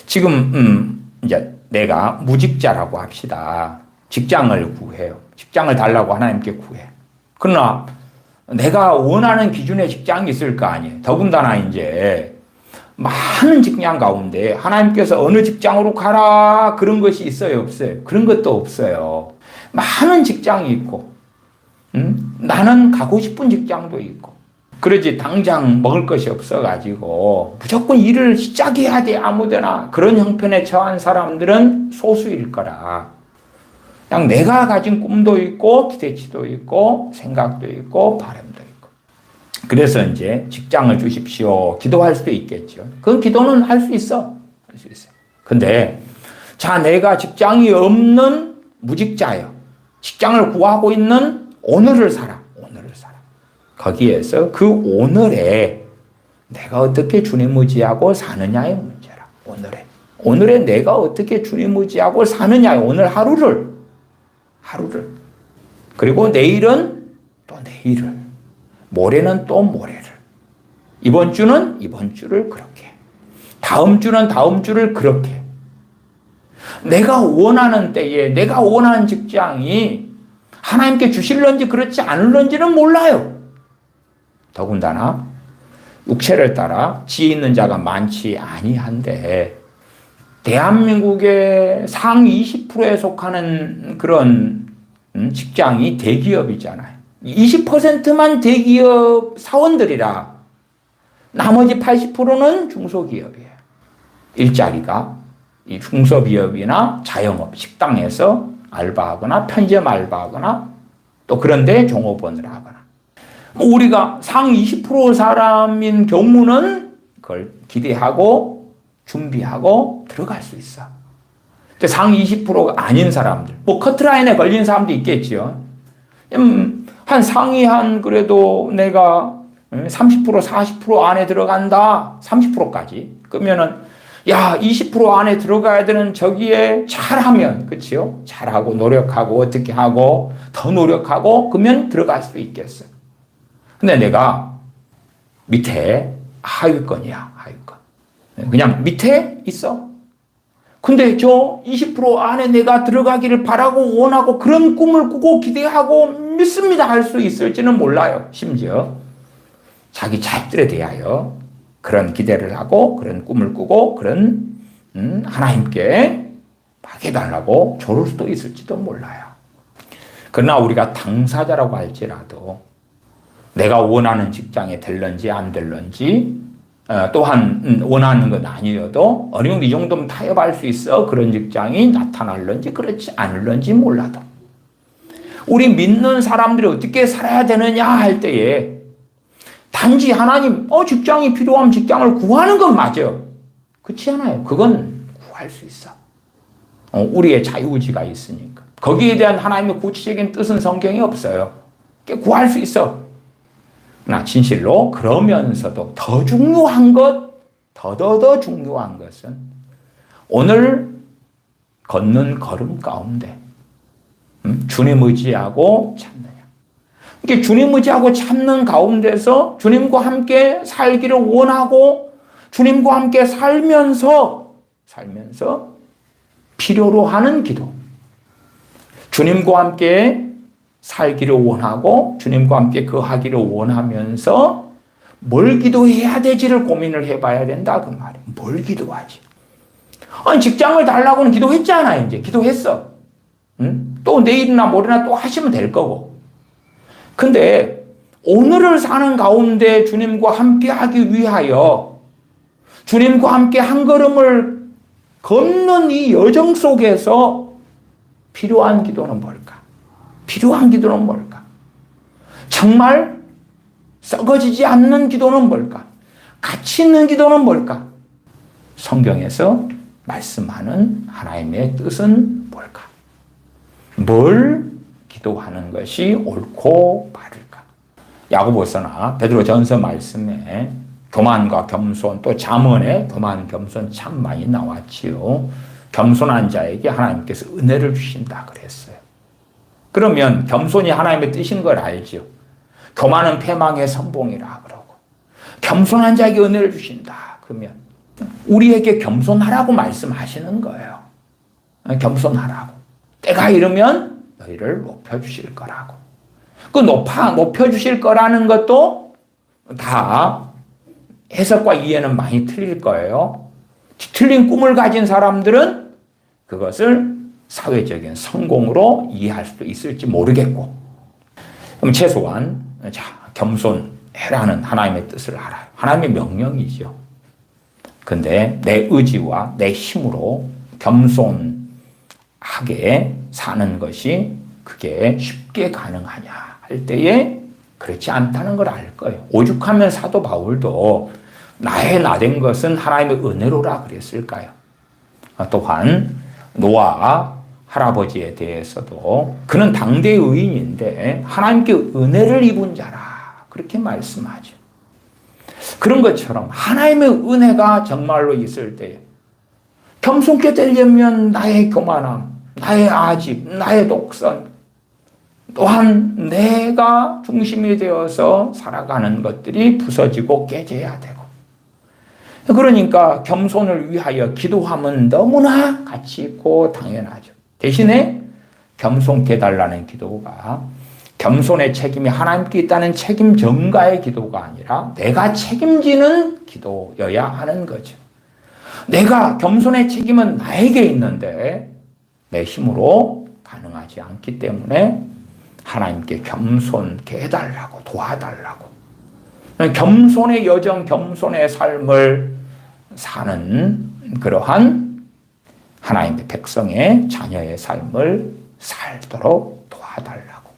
지금, 이제 내가 무직자라고 합시다. 직장을 구해요. 직장을 달라고 하나님께 구해. 그러나 내가 원하는 기준의 직장이 있을 거 아니에요. 더군다나 이제 많은 직장 가운데 하나님께서 어느 직장으로 가라 그런 것이 있어요, 없어요? 그런 것도 없어요. 많은 직장이 있고, 나는 가고 싶은 직장도 있고, 그러지 당장 먹을 것이 없어가지고 무조건 일을 시작해야 돼 아무데나 그런 형편에 처한 사람들은 소수일 거라. 그냥 내가 가진 꿈도 있고 기대치도 있고 생각도 있고 바람도 있고. 그래서 이제 직장을 주십시오. 기도할 수도 있겠죠. 그 기도는 할 수 있어. 할 수 있어요. 근데 자, 내가 직장이 없는 무직자요. 직장을 구하고 있는 오늘을 살아. 거기에서 그 오늘에 내가 어떻게 주님 의지하고 사느냐의 문제라. 오늘에 내가 어떻게 주님 의지하고 사느냐. 오늘 하루를. 그리고 내일은 또 내일을. 모레는 또 모레를. 이번 주는 이번 주를 그렇게. 다음 주는 다음 주를 그렇게. 내가 원하는 때에 내가 원하는 직장이 하나님께 주실런지 그렇지 않을런지는 몰라요. 더군다나 육체를 따라 지혜 있는 자가 많지 아니한데 대한민국의 상위 20%에 속하는 그런 직장이 대기업이잖아요. 20%만 대기업 사원들이라 나머지 80%는 중소기업이에요. 일자리가 이 중소기업이나 자영업, 식당에서 알바하거나 편의점 알바하거나 또 그런데 종업원을 하거나 우리가 상위 20% 사람인 경우는 그걸 기대하고 준비하고 들어갈 수 있어. 상위 20%가 아닌 사람들, 뭐 커트라인에 걸린 사람도 있겠지요. 한 상위 그래도 내가 30% 40% 안에 들어간다. 30%까지. 그러면은 야, 20% 안에 들어가야 되는 저기에 잘하면, 그치요? 잘하고 노력하고 어떻게 하고 더 노력하고 그러면 들어갈 수 있겠어. 근데 내가 밑에 하위권이야, 하위권. 그냥 밑에 있어. 근데 저 20% 안에 내가 들어가기를 바라고 원하고 그런 꿈을 꾸고 기대하고 믿습니다 할 수 있을지는 몰라요. 심지어 자기 자식들에 대하여 그런 기대를 하고 그런 꿈을 꾸고 그런 하나님께 맡겨달라고 조를 수도 있을지도 몰라요. 그러나 우리가 당사자라고 할지라도 내가 원하는 직장에 될런지 안 될런지 또한 원하는 건 아니어도 어느 정도 이 정도면 타협할 수 있어. 그런 직장이 나타날런지 그렇지 않을런지 몰라도 우리 믿는 사람들이 어떻게 살아야 되느냐 할 때에 단지 하나님 직장이 필요하면 직장을 구하는 건 맞아요. 그렇지 않아요. 그건 구할 수 있어. 우리의 자유의지가 있으니까. 거기에 대한 하나님의 구체적인 뜻은 성경에 없어요. 구할 수 있어. 나 진실로 그러면서도 더 중요한 것, 더 중요한 것은 오늘 걷는 걸음 가운데 주님 의지하고 참느냐. 이렇게 주님 의지하고 참는 가운데서 주님과 함께 살기를 원하고 주님과 함께 살면서 필요로 하는 기도. 주님과 함께 살기를 원하고 주님과 함께 거하기를 원하면서 뭘 기도해야 되지를 고민을 해봐야 된다 그 말이에요. 뭘 기도하지? 아니 직장을 달라고는 기도했잖아. 이제 기도했어. 또 내일이나 모레나 또 하시면 될 거고. 근데 오늘을 사는 가운데 주님과 함께 하기 위하여 주님과 함께 한 걸음을 걷는 이 여정 속에서 필요한 기도는 뭘까? 필요한 기도는 뭘까? 정말 썩어지지 않는 기도는 뭘까? 가치 있는 기도는 뭘까? 성경에서 말씀하는 하나님의 뜻은 뭘까? 뭘 기도하는 것이 옳고 바를까? 야고보서나 베드로전서 말씀에 교만과 겸손 또 잠언에 교만 겸손 참 많이 나왔지요. 겸손한 자에게 하나님께서 은혜를 주신다 그랬어요. 그러면 겸손이 하나님의 뜻인 걸 알죠. 교만은 패망의 선봉이라 그러고 겸손한 자에게 은혜를 주신다. 그러면 우리에게 겸손하라고 말씀하시는 거예요. 겸손하라고. 때가 이르면 너희를 높여주실 거라고. 그 높여주실 거라는 것도 다 해석과 이해는 많이 틀릴 거예요. 틀린 꿈을 가진 사람들은 그것을 사회적인 성공으로 이해할 수도 있을지 모르겠고, 그럼 최소한 겸손해라는 하나님의 뜻을 알아요. 하나님의 명령이죠. 근데 내 의지와 내 힘으로 겸손하게 사는 것이 그게 쉽게 가능하냐 할 때에 그렇지 않다는 걸 알 거예요. 오죽하면 사도 바울도 나의 나된 것은 하나님의 은혜로라 그랬을까요? 또한 노아 할아버지에 대해서도 그는 당대 의인인데 하나님께 은혜를 입은 자라 그렇게 말씀하죠. 그런 것처럼 하나님의 은혜가 정말로 있을 때 겸손게 되려면 나의 교만함, 나의 아집, 나의 독선, 또한 내가 중심이 되어서 살아가는 것들이 부서지고 깨져야 되고, 그러니까 겸손을 위하여 기도하면 너무나 가치 있고 당연하죠. 대신에 겸손케 해달라는 기도가 겸손의 책임이 하나님께 있다는 책임 전가의 기도가 아니라 내가 책임지는 기도여야 하는 거죠. 내가 겸손의 책임은 나에게 있는데 내 힘으로 가능하지 않기 때문에 하나님께 겸손케 해달라고 도와달라고 겸손의 여정, 겸손의 삶을 사는 그러한 하나님의 백성의 자녀의 삶을 살도록 도와달라고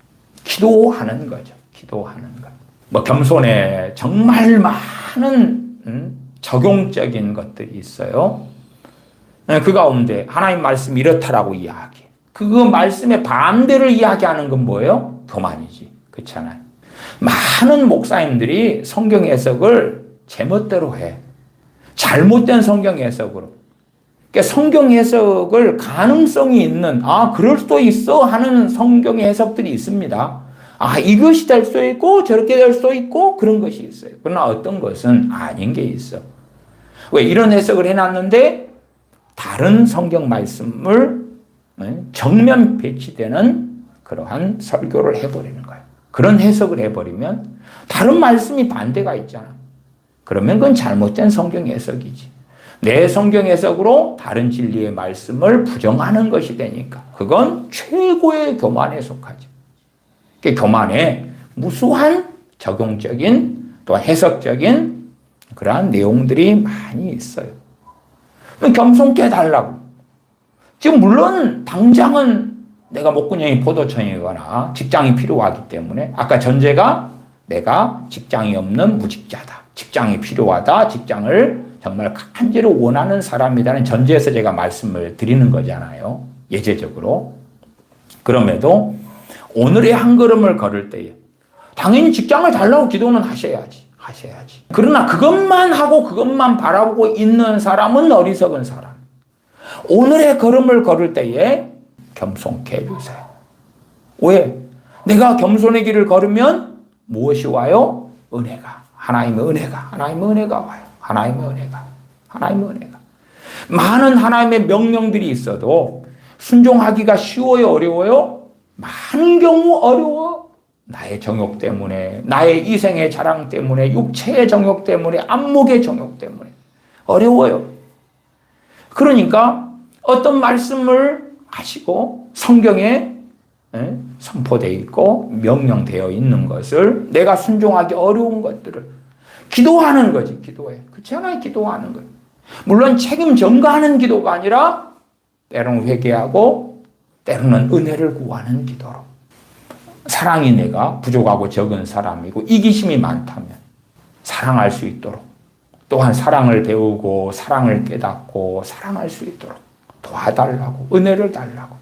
기도하는 거죠. 기도하는 것. 뭐 겸손에 정말 많은 적용적인 것들이 있어요. 그 가운데 하나님 말씀이 이렇다라고 이야기해. 그 말씀의 반대를 이야기하는 건 뭐예요? 교만이지. 그렇잖아요. 많은 목사님들이 성경 해석을 제멋대로 해. 잘못된 성경 해석으로. 그러니까 성경 해석을 가능성이 있는, 그럴 수도 있어 하는 성경 해석들이 있습니다. 이것이 될 수 있고 저렇게 될 수 있고 그런 것이 있어요. 그러나 어떤 것은 아닌 게 있어. 왜 이런 해석을 해놨는데 다른 성경 말씀을 정면 배치되는 그러한 설교를 해버리는 거예요. 그런 해석을 해버리면 다른 말씀이 반대가 있잖아. 그러면 그건 잘못된 성경 해석이지. 내 성경 해석으로 다른 진리의 말씀을 부정하는 것이 되니까 그건 최고의 교만에 속하죠. 교만에 무수한 적용적인 또 해석적인 그러한 내용들이 많이 있어요. 겸손케 해달라고. 지금 물론 당장은 내가 목구멍이 포도청이거나 직장이 필요하기 때문에 아까 전제가 내가 직장이 없는 무직자다. 직장이 필요하다. 직장을 정말 간절히 원하는 사람이라는 전제에서 제가 말씀을 드리는 거잖아요. 예제적으로. 그럼에도 오늘의 한 걸음을 걸을 때에 당연히 직장을 달라고 기도는 하셔야지. 그러나 그것만 하고 그것만 바라보고 있는 사람은 어리석은 사람. 오늘의 걸음을 걸을 때에 겸손케 해주세요. 왜? 내가 겸손의 길을 걸으면 무엇이 와요? 은혜가. 하나님의 은혜가 와요. 하나님의 은혜가. 많은 하나님의 명령들이 있어도 순종하기가 쉬워요, 어려워요? 많은 경우 어려워. 나의 정욕 때문에, 나의 이생의 자랑 때문에, 육체의 정욕 때문에, 안목의 정욕 때문에 어려워요. 그러니까 어떤 말씀을 하시고 성경에 선포되어 있고 명령되어 있는 것을 내가 순종하기 어려운 것들을 기도하는 거지. 기도해. 그렇지 않아요? 기도하는 거예요. 물론 책임 전가하는 기도가 아니라 때로는 회개하고 때로는 은혜를 구하는 기도로. 사랑이 내가 부족하고 적은 사람이고 이기심이 많다면 사랑할 수 있도록 또한 사랑을 배우고 사랑을 깨닫고 사랑할 수 있도록 도와달라고 은혜를 달라고.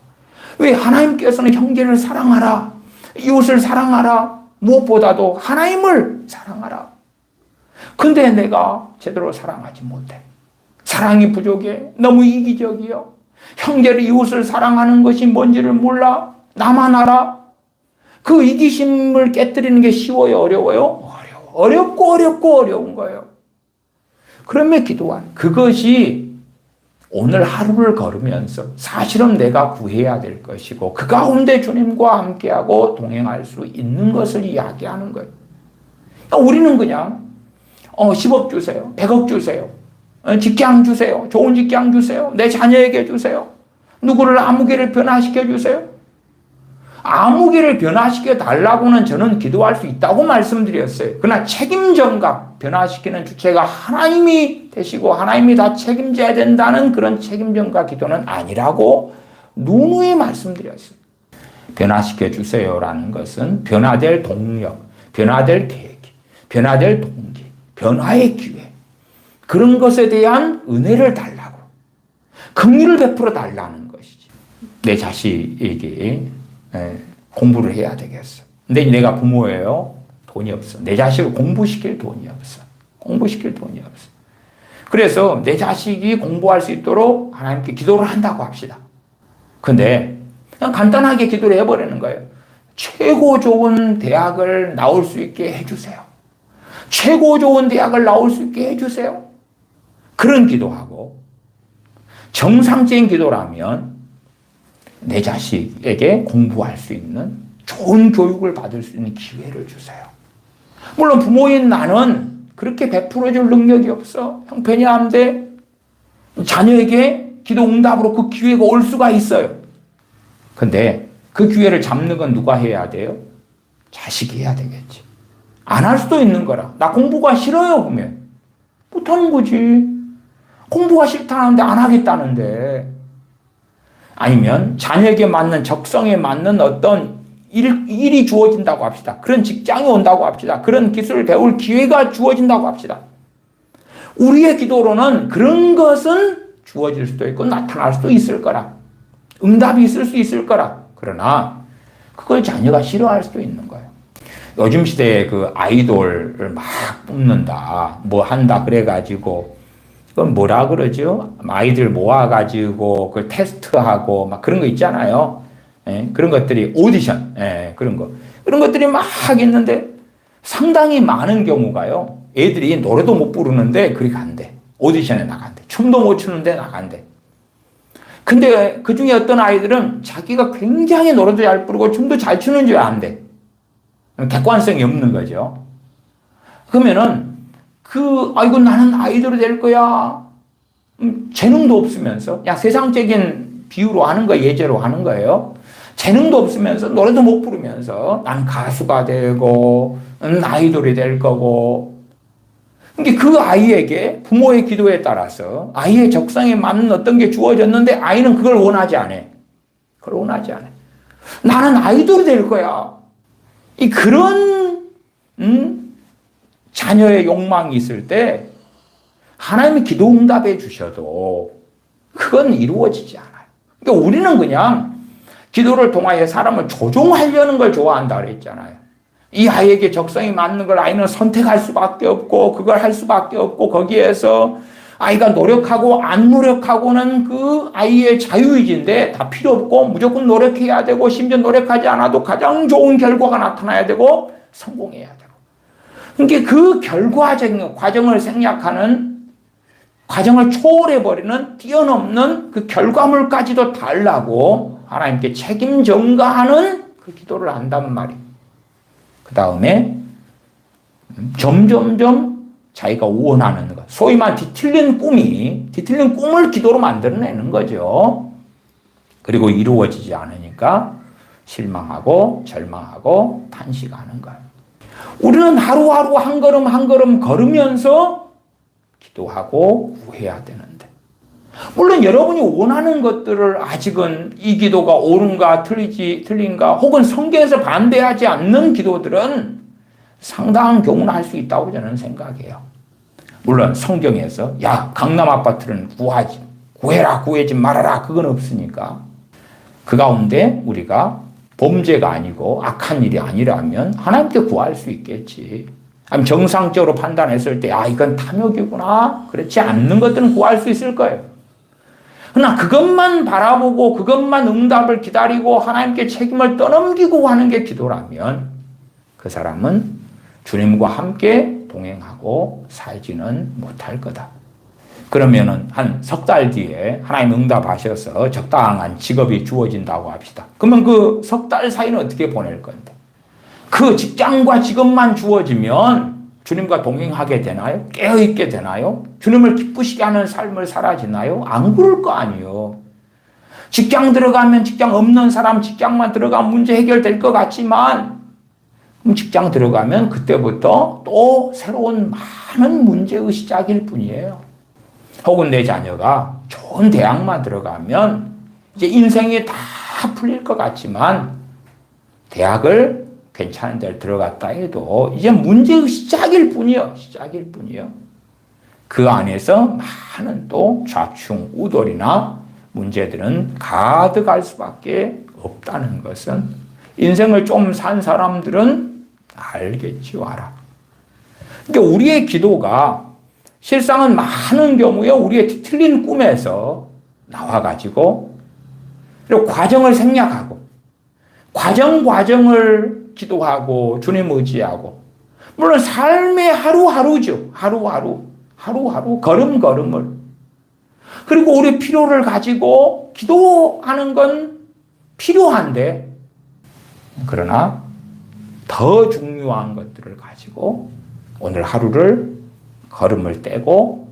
왜? 하나님께서는 형제를 사랑하라. 이웃을 사랑하라. 무엇보다도 하나님을 사랑하라. 근데 내가 제대로 사랑하지 못해. 사랑이 부족해. 너무 이기적이요. 형제를 이웃을 사랑하는 것이 뭔지를 몰라. 나만 알아. 그 이기심을 깨뜨리는 게 쉬워요, 어려워요? 어려운 거예요. 그러면 기도한 그것이 오늘 하루를 걸으면서 사실은 내가 구해야 될 것이고 그 가운데 주님과 함께하고 동행할 수 있는 것을 이야기하는 거예요. 그러니까 우리는 그냥 10억 주세요. 100억 주세요. 직장 주세요. 좋은 직장 주세요. 내 자녀에게 주세요. 누구를 아무개를 변화시켜 주세요. 아무개를 변화시켜 달라고는 저는 기도할 수 있다고 말씀드렸어요. 그러나 책임 전가 변화시키는 주체가 하나님이 되시고 하나님이 다 책임져야 된다는 그런 책임 전가 기도는 아니라고 누누이 말씀드렸어요. 변화시켜 주세요라는 것은 변화될 동력, 변화될 계획, 변화될 동기, 변화의 기회 그런 것에 대한 은혜를 달라고 긍휼을 베풀어 달라는 것이지. 내 자식에게 공부를 해야 되겠어. 근데 내가 부모예요. 돈이 없어. 내 자식을 공부시킬 돈이 없어. 그래서 내 자식이 공부할 수 있도록 하나님께 기도를 한다고 합시다. 근데 그냥 간단하게 기도를 해버리는 거예요. 최고 좋은 대학을 나올 수 있게 해주세요. 최고 좋은 대학을 나올 수 있게 해주세요. 그런 기도하고 정상적인 기도라면 내 자식에게 공부할 수 있는 좋은 교육을 받을 수 있는 기회를 주세요. 물론 부모인 나는 그렇게 베풀어줄 능력이 없어. 형편이 안 돼. 자녀에게 기도 응답으로 그 기회가 올 수가 있어요. 근데 그 기회를 잡는 건 누가 해야 돼요? 자식이 해야 되겠지. 안 할 수도 있는 거라. 나 공부가 싫어요 그러면 못하는 거지. 공부가 싫다는데 안 하겠다는데. 아니면 자녀에게 맞는 적성에 맞는 어떤 일이 주어진다고 합시다. 그런 직장이 온다고 합시다. 그런 기술을 배울 기회가 주어진다고 합시다. 우리의 기도로는 그런 것은 주어질 수도 있고 나타날 수도 있을 거라. 응답이 있을 수 있을 거라. 그러나 그걸 자녀가 싫어할 수도 있는 거예요. 요즘 시대에 그 아이돌을 막 뽑는다, 뭐 한다 그래가지고 그건 뭐라 그러죠? 아이들 모아가지고 그걸 테스트하고 막 그런 거 있잖아요. 예, 그런 것들이 오디션, 예, 그런 것들이 막 있는데 상당히 많은 경우가요. 애들이 노래도 못 부르는데 그리 간대. 오디션에 나간대. 춤도 못 추는데 나간대. 근데 그 중에 어떤 아이들은 자기가 굉장히 노래도 잘 부르고 춤도 잘 추는 줄 안대. 객관성이 없는 거죠. 그러면은 아이고 나는 아이돌이 될 거야. 재능도 없으면서 그냥 세상적인 비유로 하는 거 예제로 하는 거예요. 재능도 없으면서 노래도 못 부르면서 나는 가수가 되고 아이돌이 될 거고. 그러니까 그 아이에게 부모의 기도에 따라서 아이의 적성에 맞는 어떤 게 주어졌는데 아이는 그걸 원하지 않아. 그걸 원하지 않아. 나는 아이돌이 될 거야. 그런 자녀의 욕망이 있을 때 하나님이 기도 응답해 주셔도 그건 이루어지지 않아요. 그러니까 우리는 그냥 기도를 통하여 사람을 조종하려는 걸 좋아한다 그랬잖아요. 이 아이에게 적성이 맞는 걸 아이는 선택할 수밖에 없고 그걸 할 수밖에 없고 거기에서 아이가 노력하고 안 노력하고는 그 아이의 자유의지인데 다 필요 없고 무조건 노력해야 되고 심지어 노력하지 않아도 가장 좋은 결과가 나타나야 되고 성공해야 되고. 그러니까 그 결과적인 과정을 생략하는 과정을 초월해버리는 뛰어넘는 그 결과물까지도 달라고 하나님께 책임 전가하는 그 기도를 한단 말이에요. 그 다음에 점점점 자기가 원하는 것, 소위 말 뒤틀린 꿈을 기도로 만들어내는 거죠. 그리고 이루어지지 않으니까 실망하고 절망하고 탄식하는 거예요. 우리는 하루하루 한 걸음 한 걸음 걸으면서 기도하고 구해야 되는데, 물론 여러분이 원하는 것들을 아직은 이 기도가 옳은가 틀린가 혹은 성경에서 반대하지 않는 기도들은 상당한 경우는 할 수 있다고 저는 생각해요. 물론 성경에서 야 강남 아파트는 구해라 구하지 말아라 그건 없으니까 그 가운데 우리가 범죄가 아니고 악한 일이 아니라면 하나님께 구할 수 있겠지. 아니면 정상적으로 판단했을 때 이건 탐욕이구나 그렇지 않는 것들은 구할 수 있을 거예요. 그러나 그것만 바라보고 그것만 응답을 기다리고 하나님께 책임을 떠넘기고 하는 게 기도라면 그 사람은 주님과 함께 동행하고 살지는 못할 거다. 그러면은 한 석 달 뒤에 하나님 응답하셔서 적당한 직업이 주어진다고 합시다. 그러면 그 석 달 사이는 어떻게 보낼 건데? 그 직장과 직업만 주어지면 주님과 동행하게 되나요? 깨어있게 되나요? 주님을 기쁘시게 하는 삶을 살아지나요? 안 그럴 거 아니에요. 직장 들어가면 직장 없는 사람 직장만 들어가면 문제 해결될 것 같지만 직장 들어가면 그때부터 또 새로운 많은 문제의 시작일 뿐이에요. 혹은 내 자녀가 좋은 대학만 들어가면 이제 인생이 다 풀릴 것 같지만 대학을 괜찮은 데를 들어갔다 해도 이제 문제의 시작일 뿐이요. 그 안에서 많은 또 좌충우돌이나 문제들은 가득할 수밖에 없다는 것은 인생을 좀 산 사람들은 알겠지요, 알아. 그러니까 우리의 기도가 실상은 많은 경우에 우리의 틀린 꿈에서 나와가지고 그리고 과정을 생략하고 과정을 기도하고 주님 의지하고 물론 삶의 하루하루죠. 하루하루 걸음걸음을 그리고 우리 필요를 가지고 기도하는 건 필요한데 그러나 더 중요한 것들을 가지고 오늘 하루를 걸음을 떼고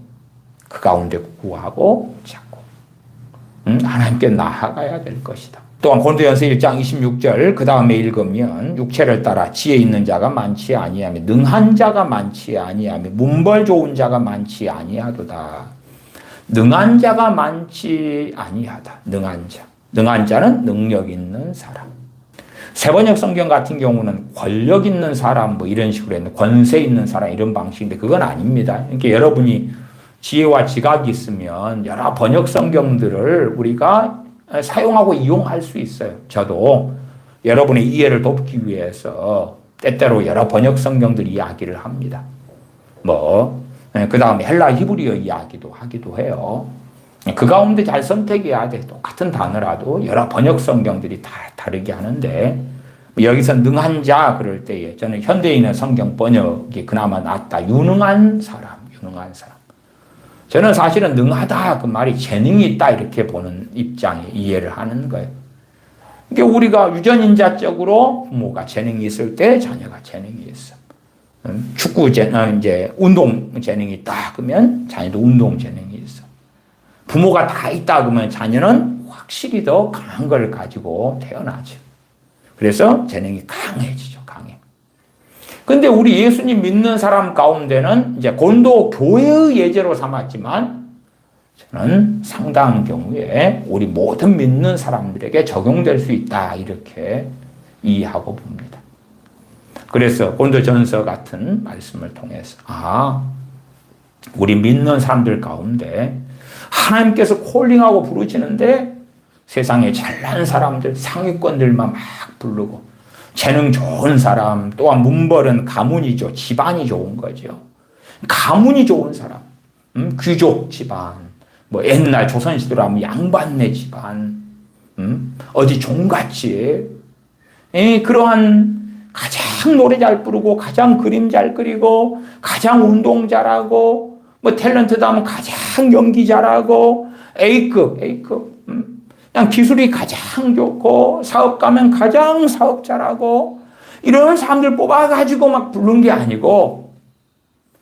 그 가운데 구하고 찾고 하나님께 나아가야 될 것이다. 또한 고린도전서 1장 26절 그 다음에 읽으면 육체를 따라 지혜 있는 자가 많지 아니하며 능한 자가 많지 아니하며 문벌 좋은 자가 많지 아니하도다. 능한 자가 많지 아니하다. 능한 자는 능력 있는 사람. 세번역 성경 같은 경우는 권력 있는 사람 뭐 이런 식으로 했는데 권세 있는 사람 이런 방식인데 그건 아닙니다. 그러니까 여러분이 지혜와 지각이 있으면 여러 번역 성경들을 우리가 사용하고 이용할 수 있어요. 저도 여러분의 이해를 돕기 위해서 때때로 여러 번역 성경들 이야기를 합니다. 그 다음에 헬라 히브리어 이야기도 하기도 해요. 그 가운데 잘 선택해야 돼. 똑같은 단어라도 여러 번역 성경들이 다 다르게 하는데, 여기서 능한 자 그럴 때에 저는 현대인의 성경 번역이 그나마 낫다. 유능한 사람. 저는 사실은 능하다 그 말이 재능이 있다 이렇게 보는 입장에 이해를 하는 거예요. 그러니까 우리가 유전인자적으로 부모가 재능이 있을 때 자녀가 재능이 있어. 축구 이제 운동 재능이 있다 그러면 자녀도 운동 재능이 있어. 부모가 다 있다 그러면 자녀는 확실히 더 강한 걸 가지고 태어나죠. 그래서 재능이 강해지죠. 근데 우리 예수님 믿는 사람 가운데는 이제 곤도 교회의 예제로 삼았지만 저는 상당한 경우에 우리 모든 믿는 사람들에게 적용될 수 있다 이렇게 이해하고 봅니다. 그래서 곤도전서 같은 말씀을 통해서 우리 믿는 사람들 가운데 하나님께서 콜링하고 부르시는데 세상에 잘난 사람들 상위권들만 막 부르고 재능 좋은 사람, 또한 문벌은 가문이죠. 집안이 좋은 거죠. 가문이 좋은 사람, 귀족 집안, 옛날 조선시대로 하면 양반네 집안, 어디 종같이, 그러한 가장 노래 잘 부르고, 가장 그림 잘 그리고, 가장 운동 잘하고, 탤런트도 하면 가장 연기 잘하고, A급, 그냥 기술이 가장 좋고 사업 가면 가장 사업 잘하고 이런 사람들 뽑아가지고 막 부른 게 아니고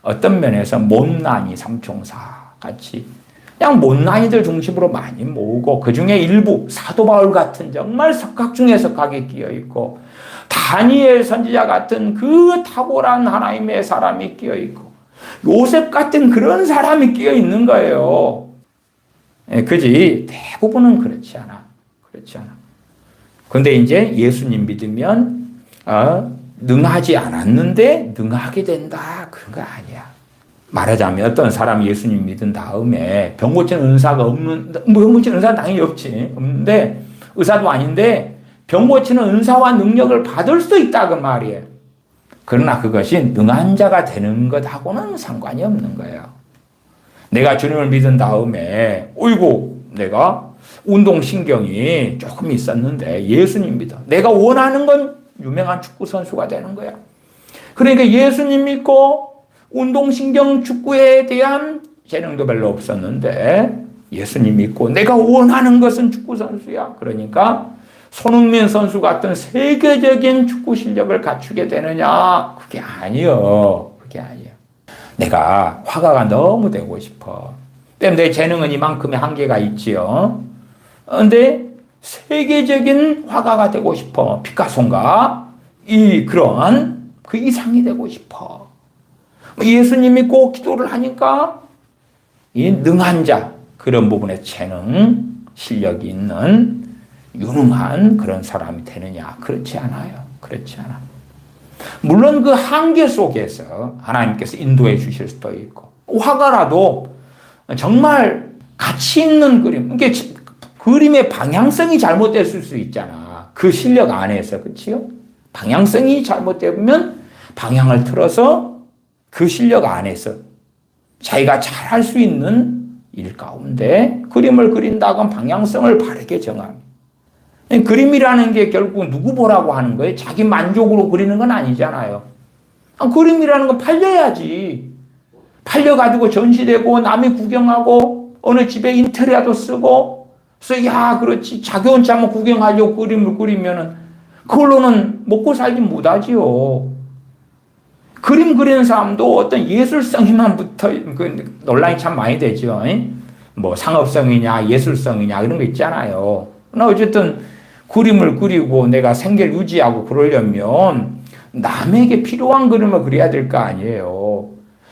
어떤 면에서 못난이 삼총사 같이 그냥 못난이들 중심으로 많이 모으고 그중에 일부 사도 바울 같은 정말 석학 중에 석학에 끼어있고 다니엘 선지자 같은 그 탁월한 하나님의 사람이 끼어있고 요셉 같은 그런 사람이 끼어있는 거예요. 그지? 대부분은 그렇지 않아. 그런데 이제 예수님 믿으면 능하지 않았는데 능하게 된다. 그런 거 아니야. 말하자면 어떤 사람이 예수님 믿은 다음에 병 고치는 은사가 병 고치는 은사는 당연히 없는데 의사도 아닌데 병 고치는 은사와 능력을 받을 수도 있다 그 말이에요. 그러나 그것이 능한 자가 되는 것하고는 상관이 없는 거예요. 내가 주님을 믿은 다음에 내가 운동신경이 조금 있었는데 예수님 믿어. 내가 원하는 건 유명한 축구선수가 되는 거야. 그러니까 예수님 믿고 운동신경 축구에 대한 재능도 별로 없었는데 예수님 믿고 내가 원하는 것은 축구선수야. 그러니까 손흥민 선수 같은 세계적인 축구 실력을 갖추게 되느냐? 그게 아니요. 내가 화가가 너무 되고 싶어. 내 재능은 이만큼의 한계가 있지요. 그런데 세계적인 화가가 되고 싶어. 피카소인가? 그런 그 이상이 되고 싶어. 예수님이 꼭 기도를 하니까 이 능한 자, 그런 부분에 재능, 실력이 있는 유능한 그런 사람이 되느냐? 그렇지 않아요. 물론 그 한계 속에서 하나님께서 인도해 주실 수도 있고 화가라도 정말 가치 있는 그림, 이게 그림의 방향성이 잘못됐을 수 있잖아. 그 실력 안에서, 그치요? 방향성이 잘못되면 방향을 틀어서 그 실력 안에서 자기가 잘할 수 있는 일 가운데 그림을 그린다고 하면 방향성을 바르게 정합니다. 그림이라는 게 결국 누구 보라고 하는 거예요? 자기 만족으로 그리는 건 아니잖아요. 그림이라는 건 팔려야지. 팔려가지고 전시되고 남이 구경하고 어느 집에 인테리어도 쓰고 그래서 그렇지 자기 혼자 한번 구경하려고 그림을 그리면은 그걸로는 먹고 살긴 못하지요. 그림 그리는 사람도 어떤 예술성이만 붙어 논란이 참 많이 되죠. 상업성이냐 예술성이냐 이런 거 있잖아요. 그러나 어쨌든 그림을 그리고 내가 생계를 유지하고 그러려면 남에게 필요한 그림을 그려야 될 거 아니에요.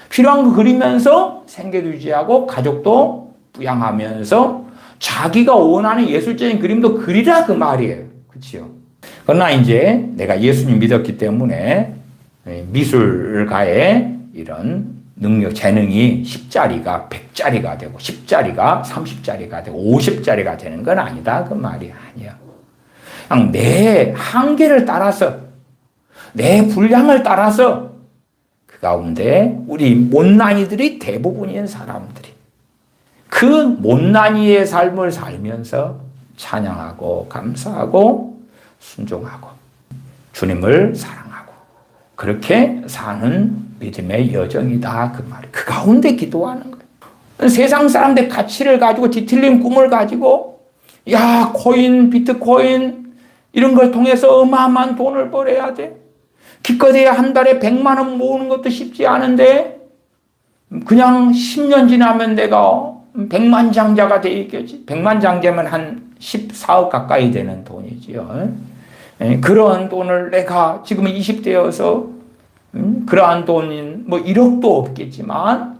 필요한 거 그리면서 생계도 유지하고 가족도 부양하면서 자기가 원하는 예술적인 그림도 그리라 그 말이에요. 그렇죠? 그러나 이제 내가 예수님 믿었기 때문에 미술가의 이런 능력, 재능이 10짜리가 100짜리가 되고 10짜리가 30짜리가 되고 50짜리가 되는 건 아니다. 그 말이 아니야. 그냥 내 한계를 따라서, 내 분량을 따라서 그 가운데 우리 못난이들이 대부분인 사람들이 그 못난이의 삶을 살면서 찬양하고 감사하고 순종하고 주님을 사랑하고 그렇게 사는 믿음의 여정이다. 그 말이에요. 그 가운데 기도하는 거예요. 세상 사람들 가치를 가지고 뒤틀린 꿈을 가지고 야, 코인, 비트코인 이런 걸 통해서 어마어마한 돈을 벌어야 돼. 기껏해야 한 달에 100만 원 모으는 것도 쉽지 않은데 그냥 10년 지나면 내가 100만 장자가 돼 있겠지. 100만 장자면 한 14억 가까이 되는 돈이지요. 그런 돈을 내가 지금 20대여서 그러한 돈인 뭐 1억도 없겠지만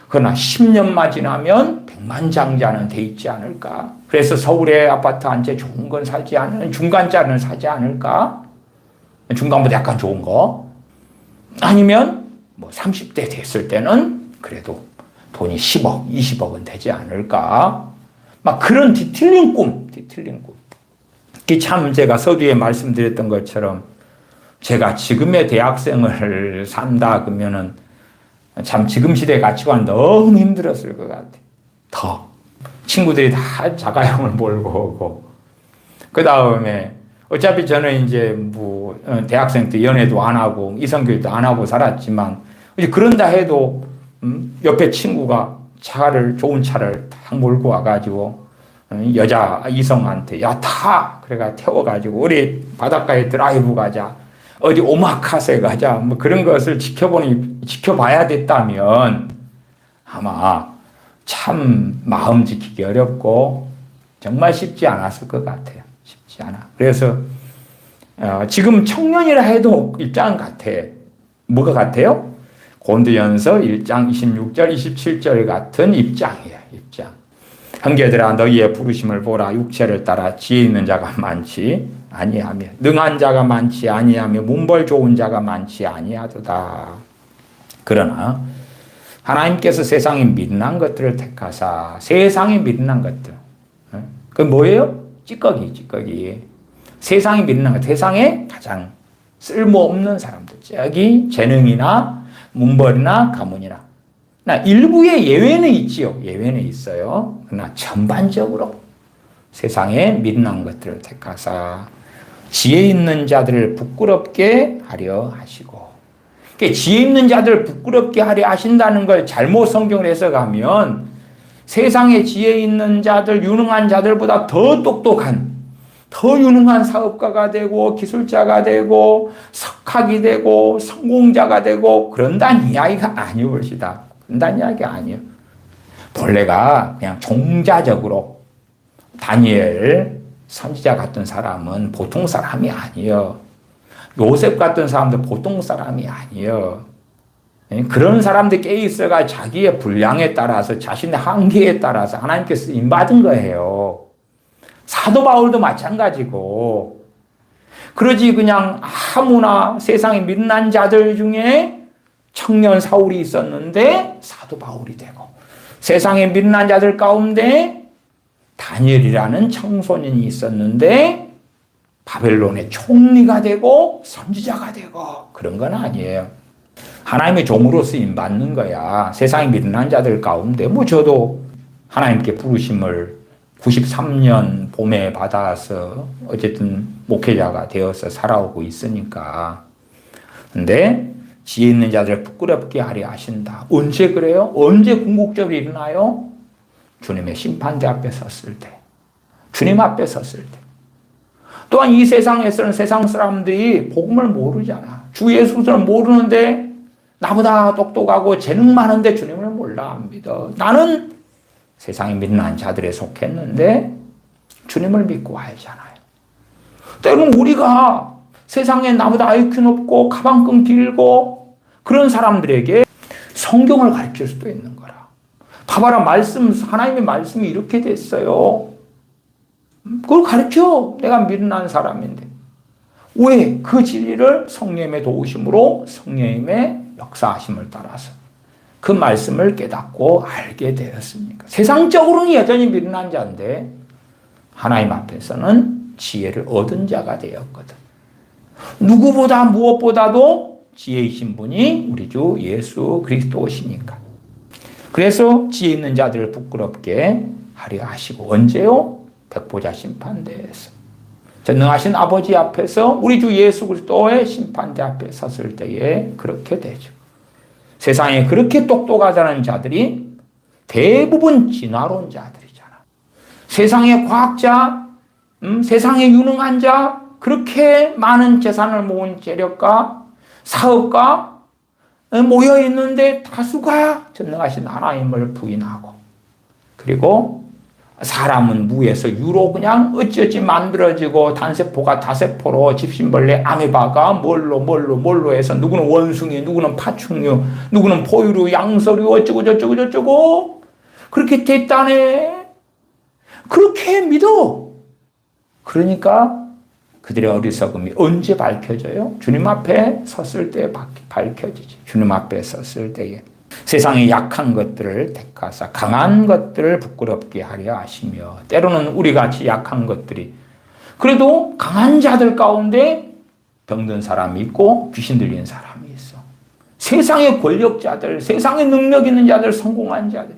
그러나 10년만 지나면 100만 장자는 돼 있지 않을까. 그래서 서울의 아파트 한 채 좋은 건 사지 않은 중간자는 사지 않을까. 중간보다 약간 좋은 거. 아니면 뭐 30대 됐을 때는 그래도 돈이 10억, 20억은 되지 않을까. 막 그런 뒤틀린 꿈. 그게 참 제가 서두에 말씀드렸던 것처럼 제가 지금의 대학생을 산다 그러면은 참 지금 시대 가치관 너무 힘들었을 것 같아요. 더. 친구들이 다 자가용을 몰고 오고. 그 다음에 어차피 저는 이제 뭐 대학생 때 연애도 안 하고 이성교육도 안 하고 살았지만 이제 그런다 해도 옆에 친구가 좋은 차를 딱 몰고 와가지고 여자 이성한테 야 타! 그래가 태워가지고 우리 바닷가에 드라이브 가자. 어디 오마카세 가자. 뭐 그런 것을 지켜봐야 됐다면 아마 참 마음 지키기 어렵고 정말 쉽지 않았을 것 같아요. 쉽지 않아. 그래서 지금 청년이라 해도 입장 같아. 뭐가 같아요? 고린도전서 1장 26절 27절 같은 입장이에요. 입장. 형제들아 너희의 부르심을 보라. 육체를 따라 지혜 있는 자가 많지 아니하며 능한 자가 많지 아니하며 문벌 좋은 자가 많지 아니하도다. 그러나 하나님께서 세상에 미련한 것들을 택하사 세상에 미련한 것들. 그 뭐예요? 찌꺼기. 세상에 미련한 것. 세상에 가장 쓸모없는 사람들. 저기 재능이나 문벌이나 가문이나. 일부의 예외는 있지요. 예외는 있어요. 그러나 전반적으로 세상에 미련한 것들을 택하사 지혜 있는 자들을 부끄럽게 하려 하시고. 지혜 있는 자들을 부끄럽게 하려 하신다는 걸 잘못 성경을 해석하면 세상에 지혜 있는 자들, 유능한 자들보다 더 똑똑한, 더 유능한 사업가가 되고 기술자가 되고 석학이 되고 성공자가 되고 그런다는 이야기가 아니올시다. 그런다는 이야기가 아니에요. 본래가 그냥 종자적으로 다니엘 선지자 같은 사람은 보통 사람이 아니에요. 요셉 같은 사람도 보통 사람이 아니에요. 그런 사람들 깨어있어가 자기의 분량에 따라서 자신의 한계에 따라서 하나님께서 쓰임받은 거예요. 사도 바울도 마찬가지고. 그러지 그냥 아무나 세상에 미련한 자들 중에 청년 사울이 있었는데 사도 바울이 되고 세상에 미련한 자들 가운데 다니엘이라는 청소년이 있었는데 바벨론의 총리가 되고 선지자가 되고 그런 건 아니에요. 하나님의 종으로 쓰임 받는 거야. 세상에 미련한 자들 가운데 뭐 저도 하나님께 부르심을 93년 봄에 받아서 어쨌든 목회자가 되어서 살아오고 있으니까. 근데 지혜 있는 자들을 부끄럽게 하려 하신다. 언제 그래요? 언제 궁극적으로 일어나요? 주님의 심판대 앞에 섰을 때. 주님 앞에 섰을 때. 또한 이 세상에서는 세상 사람들이 복음을 모르잖아. 주 예수를 모르는데 나보다 똑똑하고 재능 많은데 주님을 몰라 안 믿어. 나는 세상에 믿는 자들에 속했는데 주님을 믿고 알잖아요. 때로는 우리가 세상에 나보다 IQ 높고 가방끈 길고 그런 사람들에게 성경을 가르칠 수도 있는 거라. 봐봐라, 하나님의 말씀이 이렇게 됐어요. 그걸 가르쳐. 내가 미련한 사람인데. 왜? 그 진리를 성령님의 도우심으로 성령님의 역사하심을 따라서 그 말씀을 깨닫고 알게 되었습니까? 세상적으로는 여전히 미련한 자인데 하나님 앞에서는 지혜를 얻은 자가 되었거든. 누구보다 무엇보다도 지혜이신 분이 우리 주 예수 그리스도시니까. 그래서 지혜 있는 자들을 부끄럽게 하려 하시고, 언제요? 백보자 심판대에서. 전능하신 아버지 앞에서 우리 주 예수 그리스도의 심판대 앞에 섰을 때에 그렇게 되죠. 세상에 그렇게 똑똑하다는 자들이 대부분 진화론자들이잖아. 세상의 과학자, 세상에 유능한 자, 그렇게 많은 재산을 모은 재력가, 사업가 모여 있는데 다수가 전능하신 하나님을 부인하고, 그리고 사람은 무에서 유로 그냥 어찌어찌 만들어지고, 단세포가 다세포로, 집신벌레, 아메바가 뭘로 해서 누구는 원숭이, 누구는 파충류, 누구는 포유류, 양서류 어쩌고 저쩌고 그렇게 됐다네. 그렇게 믿어. 그러니까 그들의 어리석음이 언제 밝혀져요? 주님 앞에 섰을 때 밝혀지지. 주님 앞에 섰을 때에 세상의 약한 것들을 택하사 강한 것들을 부끄럽게 하려 하시며, 때로는 우리같이 약한 것들이 그래도 강한 자들 가운데 병든 사람이 있고 귀신 들린 사람이 있어. 세상의 권력자들, 세상의 능력 있는 자들, 성공한 자들,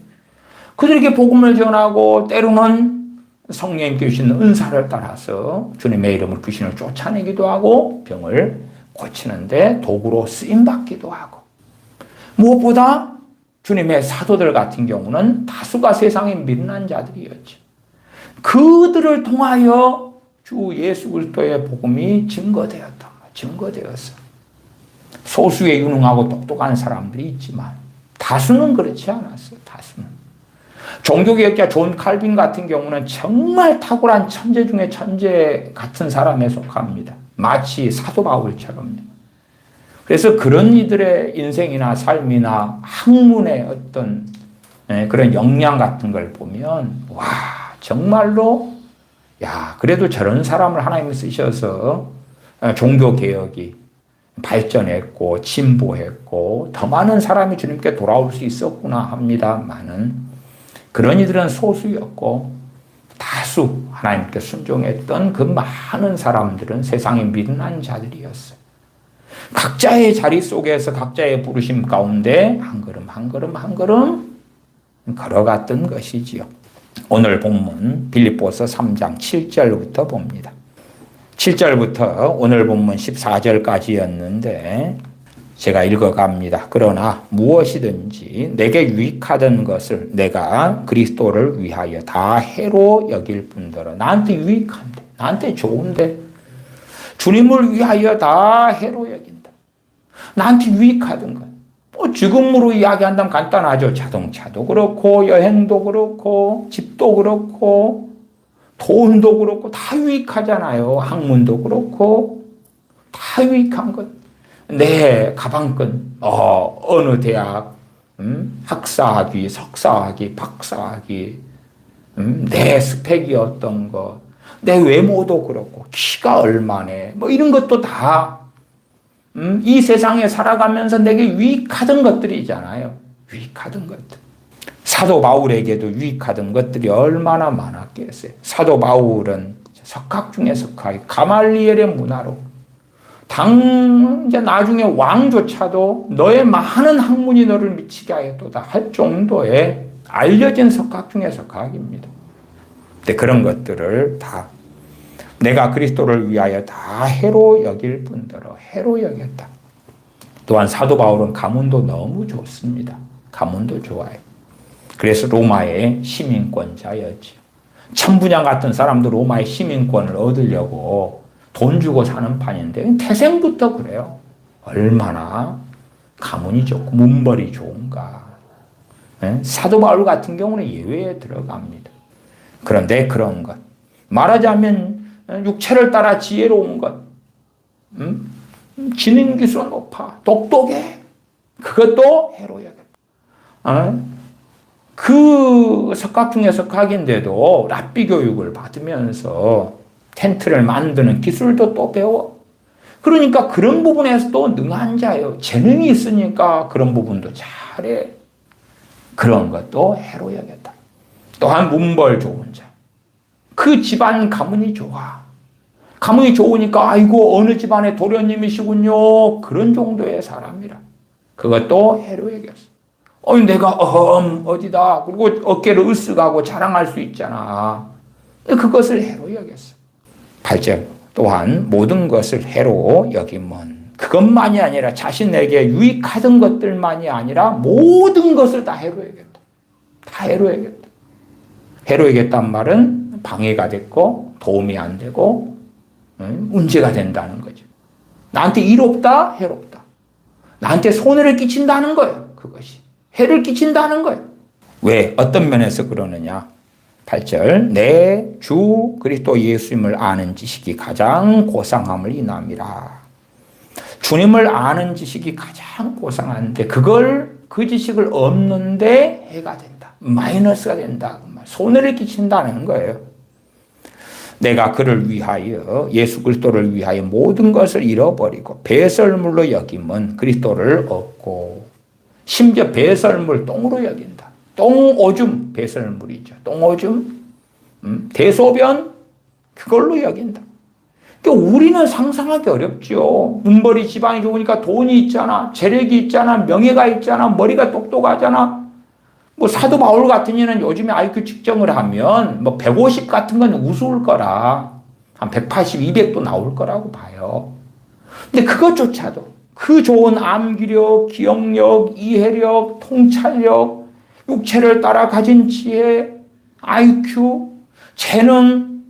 그들에게 복음을 전하고 때로는 성령님께 주시는 은사를 따라서 주님의 이름으로 귀신을 쫓아내기도 하고 병을 고치는데 도구로 쓰임받기도 하고, 무엇보다 주님의 사도들 같은 경우는 다수가 세상에 미련한 자들이었죠. 그들을 통하여 주 예수 그리스도의 복음이 증거되었어. 소수의 유능하고 똑똑한 사람들이 있지만 다수는 그렇지 않았어요. 다수는. 종교개혁자 존 칼빈 같은 경우는 정말 탁월한 천재 중에 천재 같은 사람에 속합니다. 마치 사도 바울처럼요. 그래서 그런 이들의 인생이나 삶이나 학문의 어떤 그런 역량 같은 걸 보면, 와, 정말로, 야, 그래도 저런 사람을 하나님이 쓰셔서 종교개혁이 발전했고, 진보했고, 더 많은 사람이 주님께 돌아올 수 있었구나 합니다만은, 그런 이들은 소수였고, 다수 하나님께 순종했던 그 많은 사람들은 세상에 미련한 자들이었어요. 각자의 자리 속에서 각자의 부르심 가운데 한 걸음 걸어갔던 것이지요. 오늘 본문 빌립보서 3장 7절부터 봅니다. 7절부터 오늘 본문 14절까지였는데 제가 읽어갑니다. 그러나 무엇이든지 내게 유익하던 것을 내가 그리스도를 위하여 다 해로 여길 뿐더러, 나한테 유익한데, 나한테 좋은데 주님을 위하여 다 해로 여긴다. 나한테 유익하던 것. 뭐 지금으로 이야기한다면 간단하죠. 자동차도 그렇고 여행도 그렇고 집도 그렇고 돈도 그렇고 다 유익하잖아요. 학문도 그렇고 다 유익한 것. 내 가방끈, 어느 대학 학사학위, 석사학위, 박사학위, 내 스펙이 어떤 것, 내 외모도 그렇고 키가 얼마네, 뭐 이런 것도 다 이 세상에 살아가면서 내게 유익하던 것들이잖아요. 유익하던 것들. 사도 바울에게도 유익하던 것들이 얼마나 많았겠어요. 사도 바울은 석학 중에 석학이 가말리엘의 문화로 이제 나중에 왕조차도 너의 많은 학문이 너를 미치게 하였도다 할 정도의 알려진 석학 중에 석학입니다. 근데 그런 것들을 다 내가 그리스도를 위하여 다 해로 여길 뿐더러 해로 여겼다. 또한 사도 바울은 가문도 너무 좋습니다. 가문도 좋아요. 그래서 로마의 시민권자였죠. 천부장 같은 사람도 로마의 시민권을 얻으려고 돈 주고 사는 판인데 태생부터 그래요. 얼마나 가문이 좋고 문벌이 좋은가. 사도 바울 같은 경우는 예외에 들어갑니다. 그런데 그런 것, 말하자면 육체를 따라 지혜로운 것, 지능기수가 높아, 똑똑해, 그것도 해로 여겼다. 그 석학 중에 석학인데도 랍비 교육을 받으면서 텐트를 만드는 기술도 또 배워. 그러니까 그런 부분에서 또 능한 자예요. 재능이 있으니까 그런 부분도 잘해. 그런 것도 해로 여겼다. 또한 문벌 좋은 자. 그 집안 가문이 좋아. 가문이 좋으니까 아이고 어느 집안의 도련님이시군요. 그런 정도의 사람이라. 그것도 해로 여겼어. 내가 어디다. 그리고 어깨를 으쓱하고 자랑할 수 있잖아. 그것을 해로 여겼어. 8절. 또한 모든 것을 해로 여김은 그것만이 아니라 자신에게 유익하던 것들만이 아니라 모든 것을 다 해로 여겼다. 다 해로 여겼다. 해로 여겼단 말은 방해가 됐고 도움이 안 되고 문제가 된다는 거죠. 나한테 이롭다, 해롭다. 나한테 손해를 끼친다는 거예요. 그것이. 해를 끼친다는 거예요. 왜? 어떤 면에서 그러느냐? 8절. 내 주 그리스도 예수님을 아는 지식이 가장 고상함을 인함이라. 주님을 아는 지식이 가장 고상한데 그 지식을 얻는데 해가 된다. 마이너스가 된다. 손해를 끼친다는 거예요. 내가 그를 위하여 예수 그리스도를 위하여 모든 것을 잃어버리고 배설물로 여김은 그리스도를 얻고 심지어 배설물 똥으로 여긴다. 똥오줌 배설물이죠. 똥오줌 대소변 그걸로 여긴다. 그러니까 우리는 상상하기 어렵죠. 문벌이 지방이 좋으니까 돈이 있잖아. 재력이 있잖아. 명예가 있잖아. 머리가 똑똑하잖아. 사도 바울 같은 이는 요즘에 IQ 측정을 하면 150 같은 건 우스울 거라. 한 180, 200도 나올 거라고 봐요. 근데 그것조차도 그 좋은 암기력, 기억력, 이해력, 통찰력, 육체를 따라 가진 지혜, IQ, 재능,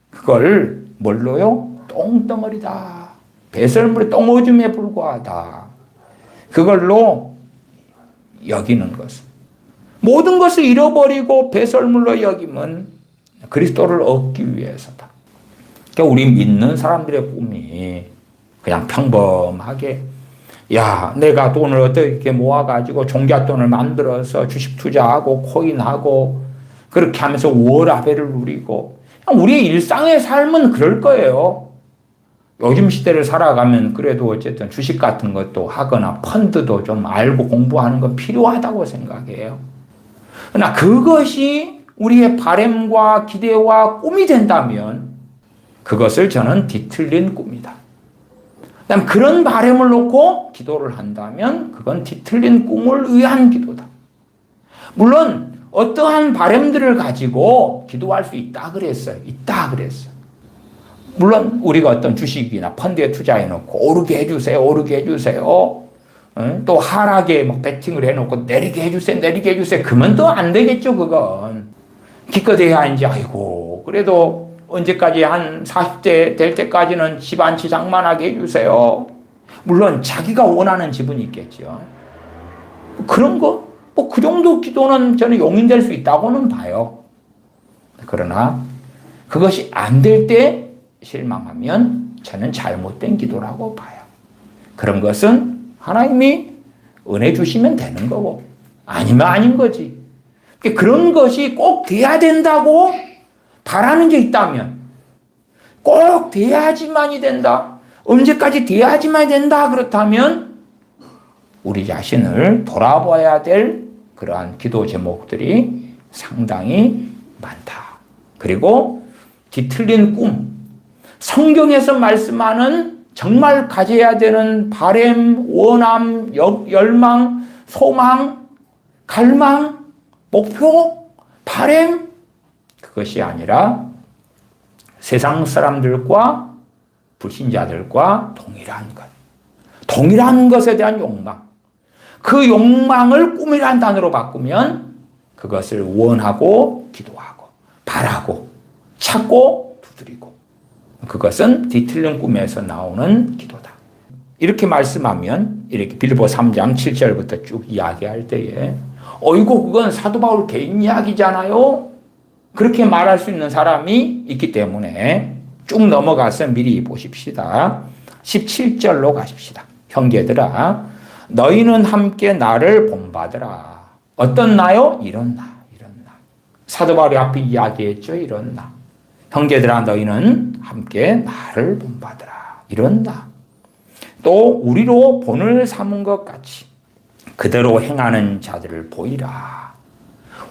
그걸 뭘로요? 똥덩어리다. 배설물의 똥오줌에 불과하다. 그걸로 여기는 것은. 모든 것을 잃어버리고 배설물로 여기면 그리스도를 얻기 위해서다. 그러니까 우리 믿는 사람들의 꿈이 그냥 평범하게 내가 돈을 어떻게 모아가지고 종잣돈을 만들어서 주식 투자하고 코인하고 그렇게 하면서 워라밸을 누리고 우리의 일상의 삶은 그럴 거예요. 요즘 시대를 살아가면 그래도 어쨌든 주식 같은 것도 하거나 펀드도 좀 알고 공부하는 건 필요하다고 생각해요. 그러나 그것이 우리의 바람과 기대와 꿈이 된다면 그것을 저는 뒤틀린 꿈이다. 그다음 그런 바람을 놓고 기도를 한다면 그건 뒤틀린 꿈을 위한 기도다. 물론 어떠한 바람들을 가지고 기도할 수 있다 그랬어요. 있다 그랬어요. 물론 우리가 어떤 주식이나 펀드에 투자해놓고 오르게 해주세요. 오르게 해주세요. 또 하락에 배팅을 해놓고 내리게 해주세요. 내리게 해주세요. 그러면 또 안 되겠죠. 그건. 기껏해야 이제 아이고 그래도 언제까지 한 40대 될 때까지는 집 한 채 장만하게 해주세요. 물론 자기가 원하는 집은 있겠죠. 그런 거? 그 정도 기도는 저는 용인될 수 있다고는 봐요. 그러나 그것이 안 될 때 실망하면 저는 잘못된 기도라고 봐요. 그런 것은 하나님이 은혜 주시면 되는 거고 아니면 아닌 거지. 그런 것이 꼭 돼야 된다고 바라는 게 있다면 꼭 돼야지만이 된다. 언제까지 돼야지만이 된다. 그렇다면 우리 자신을 돌아봐야 될 그러한 기도 제목들이 상당히 많다. 그리고 뒤틀린 꿈. 성경에서 말씀하는 정말 가져야 되는 바람, 원함, 열망, 소망, 갈망, 목표, 바람 그것이 아니라 세상 사람들과 불신자들과 동일한 것. 동일한 것에 대한 욕망. 그 욕망을 꿈이라는 단어로 바꾸면 그것을 원하고 기도하고 바라고 찾고 두드리고 그것은 뒤틀린 꿈에서 나오는 기도다. 이렇게 말씀하면 이렇게 빌보 3장 7절부터 쭉 이야기할 때에 어이구 그건 사도 바울 개인 이야기잖아요. 그렇게 말할 수 있는 사람이 있기 때문에 쭉 넘어가서 미리 보십시다. 17절로 가십시다. 형제들아 너희는 함께 나를 본받으라. 어떤 나요? 이런 나. 사도 바울이 앞에 이야기했죠. 이런 나. 형제들아 너희는 함께 나를 본받으라. 이런 나. 또 우리로 본을 삼은 것 같이 그대로 행하는 자들을 보이라.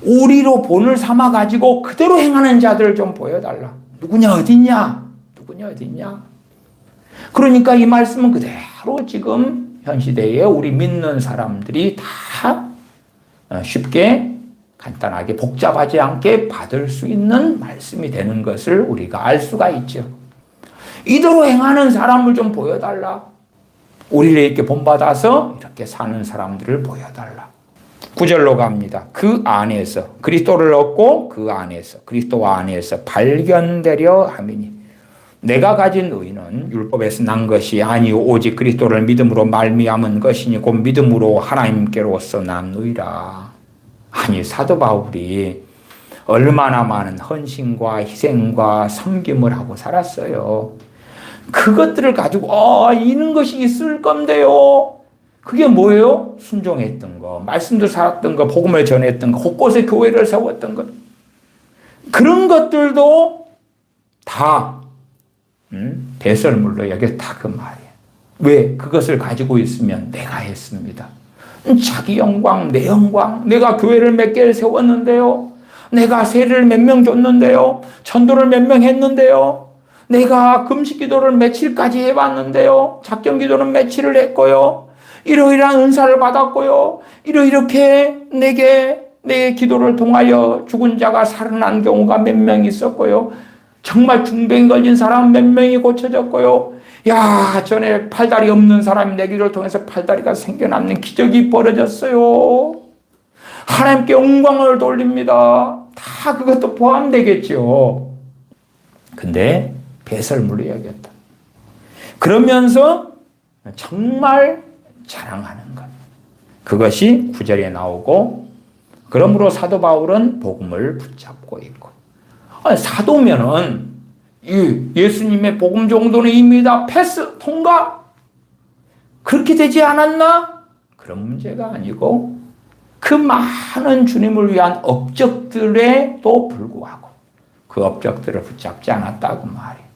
우리로 본을 삼아가지고 그대로 행하는 자들을 좀 보여달라. 누구냐 어딨냐? 누구냐 어딨냐? 그러니까 이 말씀은 그대로 지금 현 시대에 우리 믿는 사람들이 다 쉽게 간단하게 복잡하지 않게 받을 수 있는 말씀이 되는 것을 우리가 알 수가 있죠. 이대로 행하는 사람을 좀 보여달라. 우리를 이렇게 본받아서 이렇게 사는 사람들을 보여달라. 9절로 갑니다. 그 안에서 그리스도를 얻고 그 안에서 그리스도 안에서 발견되려 함이니 내가 가진 의는 율법에서 난 것이 아니오 오직 그리스도를 믿음으로 말미암은 것이니 곧 믿음으로 하나님께로서 난 의라. 아니 사도 바울이 얼마나 많은 헌신과 희생과 섬김을 하고 살았어요. 그것들을 가지고 이런 것이 있을 건데요. 그게 뭐예요? 순종했던 거, 말씀도 살았던 거, 복음을 전했던 거, 곳곳에 교회를 세웠던 것. 그런 것들도 다 배설물로 여겼다 그 말이에요. 왜? 그것을 가지고 있으면 내가 했습니다. 자기 영광, 내 영광, 내가 교회를 몇 개를 세웠는데요. 내가 세례를 몇 명 줬는데요. 전도를 몇 명 했는데요. 내가 금식 기도를 며칠까지 해봤는데요. 작정 기도는 며칠을 했고요. 이러이러한 은사를 받았고요. 이렇게 내 기도를 통하여 죽은 자가 살아난 경우가 몇 명 있었고요. 정말 중병이 걸린 사람 몇 명이 고쳐졌고요. 야, 전에 팔다리 없는 사람이 내 기도를 통해서 팔다리가 생겨나는 기적이 벌어졌어요. 하나님께 영광을 돌립니다. 다 그것도 포함되겠죠. 근데 배설물로 여겼다. 그러면서 정말 자랑하는 것. 그것이 9절에 나오고 그러므로 사도 바울은 복음을 붙잡고 있고 사도면은 예수님의 복음 정도는 이미 다 패스, 통과? 그렇게 되지 않았나? 그런 문제가 아니고 그 많은 주님을 위한 업적들에도 불구하고 그 업적들을 붙잡지 않았다고 말이에요.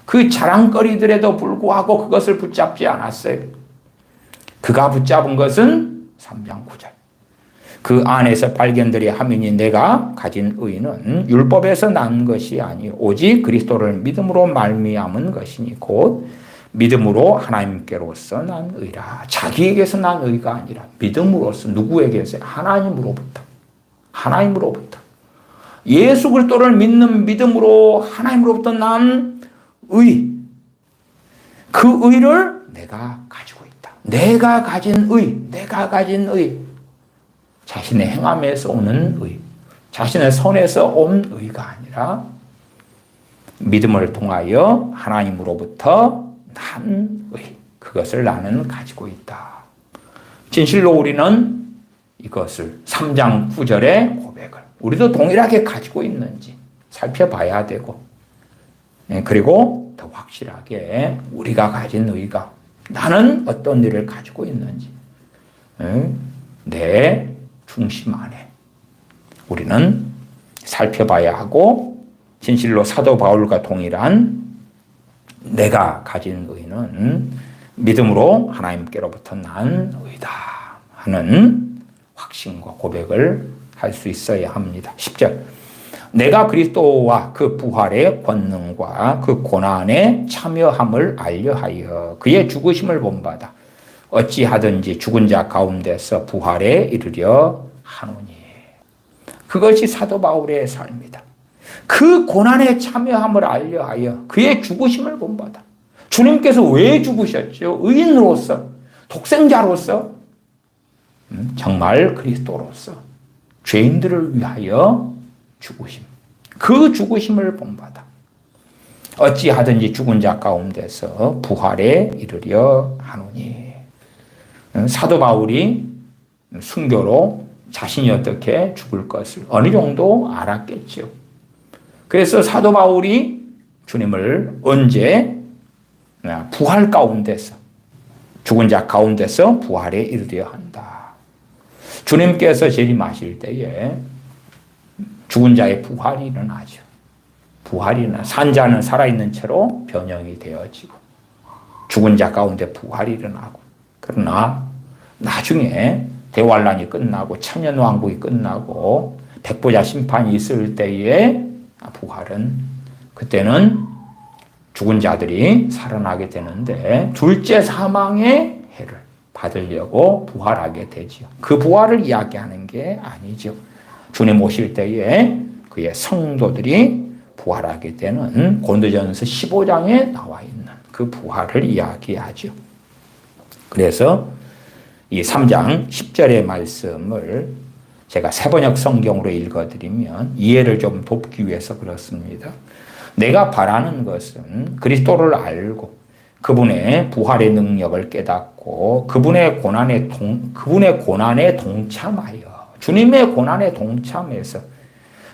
그 자랑거리들에도 불구하고 그것을 붙잡지 않았어요. 그가 붙잡은 것은 3장 9절. 그 안에서 발견되려 함이니 내가 가진 의는 율법에서 난 것이 아니 오직 그리스도를 믿음으로 말미암은 것이니 곧 믿음으로 하나님께로서 난 의라. 자기에게서 난 의가 아니라 믿음으로서 누구에게서? 하나님으로부터. 예수 그리스도를 믿는 믿음으로 하나님으로부터 난 의. 그 의를 내가 가지고 있다. 내가 가진 의. 자신의 행함에서 오는 의, 자신의 손에서 온 의가 아니라 믿음을 통하여 하나님으로부터 난 의, 그것을 나는 가지고 있다. 진실로 우리는 이것을 3장 9절의 고백을 우리도 동일하게 가지고 있는지 살펴봐야 되고, 그리고 더 확실하게 우리가 가진 의가 나는 어떤 일을 가지고 있는지 내 중심 안에 우리는 살펴봐야 하고, 진실로 사도 바울과 동일한 내가 가진 의는 믿음으로 하나님께로부터 난 의다 하는 확신과 고백을 할 수 있어야 합니다. 10절 내가 그리스도와 그 부활의 권능과 그 고난에 참여함을 알려하여 그의 죽으심을 본받아 어찌하든지 죽은 자 가운데서 부활에 이르려 하노니. 그것이 사도 바울의 삶이다. 그 고난에 참여함을 알려하여 그의 죽으심을 본받아. 주님께서 왜 죽으셨죠? 의인으로서, 독생자로서, 정말 그리스도로서 죄인들을 위하여 죽으심. 그 죽으심을 본받아 어찌하든지 죽은 자 가운데서 부활에 이르려 하노니. 사도 바울이 순교로 자신이 어떻게 죽을 것을 어느 정도 알았겠죠. 그래서 사도 바울이 주님을 언제 부활 가운데서, 죽은 자 가운데서 부활에 이르려 한다. 주님께서 재림하실 때에 죽은 자의 부활이 일어나죠. 부활이 일어나 산자는 살아있는 채로 변형이 되어지고 죽은 자 가운데 부활이 일어나고, 그러나 나중에 대환란이 끝나고 천년왕국이 끝나고 백보자 심판이 있을 때에 부활은, 그때는 죽은 자들이 살아나게 되는데 둘째 사망의 해를 받으려고 부활하게 되지요. 그 부활을 이야기하는 게 아니죠. 주님 오실 때에 그의 성도들이 부활하게 되는 고린도전서 15장에 나와 있는 그 부활을 이야기하죠. 그래서 이 3장 10절의 말씀을 제가 새번역 성경으로 읽어드리면 이해를 좀 돕기 위해서 그렇습니다. 내가 바라는 것은 그리스도를 알고 그분의 부활의 능력을 깨닫고 그분의 고난에 동참하여, 주님의 고난에 동참해서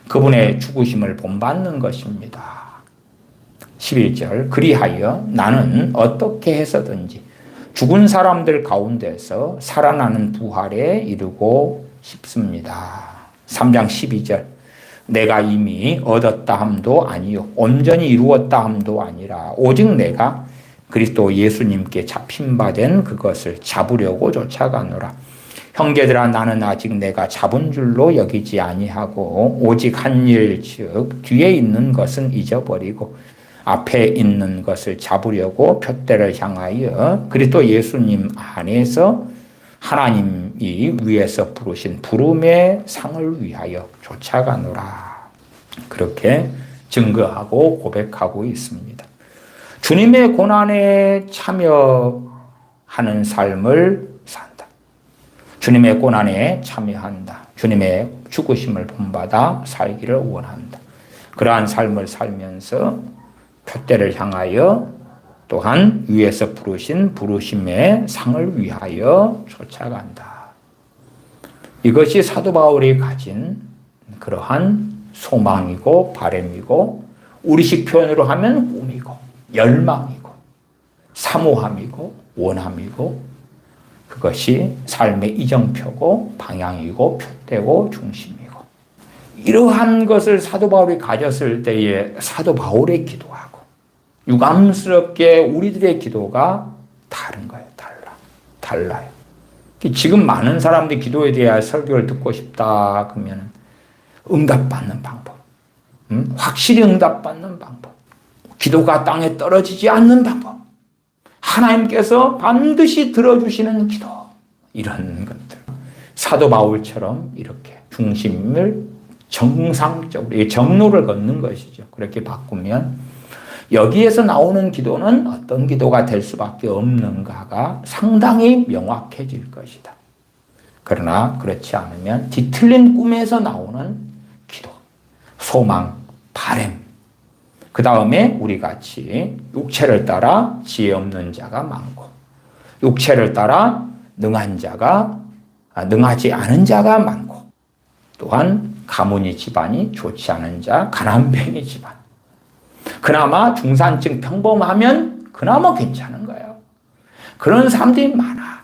그분의 죽으심을 본받는 것입니다. 11절, 그리하여 나는 어떻게 해서든지 죽은 사람들 가운데서 살아나는 부활에 이르고 싶습니다. 3장 12절, 내가 이미 얻었다 함도 아니요 온전히 이루었다 함도 아니라 오직 내가 그리스도 예수님께 잡힌 바 된 그것을 잡으려고 쫓아가노라. 형제들아, 나는 아직 내가 잡은 줄로 여기지 아니하고 오직 한 일, 즉 뒤에 있는 것은 잊어버리고 앞에 있는 것을 잡으려고 푯대를 향하여 그리스도 예수님 안에서 하나님이 위에서 부르신 부름의 상을 위하여 쫓아가노라. 그렇게 증거하고 고백하고 있습니다. 주님의 고난에 참여하는 삶을 산다. 주님의 고난에 참여한다. 주님의 죽으심을 본받아 살기를 원한다. 그러한 삶을 살면서 푯대를 향하여 또한 위에서 부르신 부르심의 상을 위하여 쫓아간다. 이것이 사도 바울이 가진 그러한 소망이고 바람이고 우리식 표현으로 하면 꿈이고 열망이고 사모함이고 원함이고 그것이 삶의 이정표고 방향이고 푯대고 중심이고 이러한 것을 사도 바울이 가졌을 때에 사도 바울의 기도하고 유감스럽게 우리들의 기도가 다른 거예요. 달라요. 지금 많은 사람들이 기도에 대한 설교를 듣고 싶다 그러면 응답받는 방법, 확실히 응답받는 방법, 기도가 땅에 떨어지지 않는 방법, 하나님께서 반드시 들어주시는 기도, 이런 것들. 사도 바울처럼 이렇게 중심을 정상적으로 정로를 걷는 것이죠. 그렇게 바꾸면 여기에서 나오는 기도는 어떤 기도가 될 수밖에 없는가가 상당히 명확해질 것이다. 그러나 그렇지 않으면 뒤틀린 꿈에서 나오는 기도, 소망, 바람, 그 다음에 우리 같이 육체를 따라 지혜 없는 자가 많고 육체를 따라 능하지 않은 자가 많고 또한 가문이 집안이 좋지 않은 자, 가난뱅이 집안. 그나마 중산층 평범하면 그나마 괜찮은 거예요. 그런 사람들이 많아.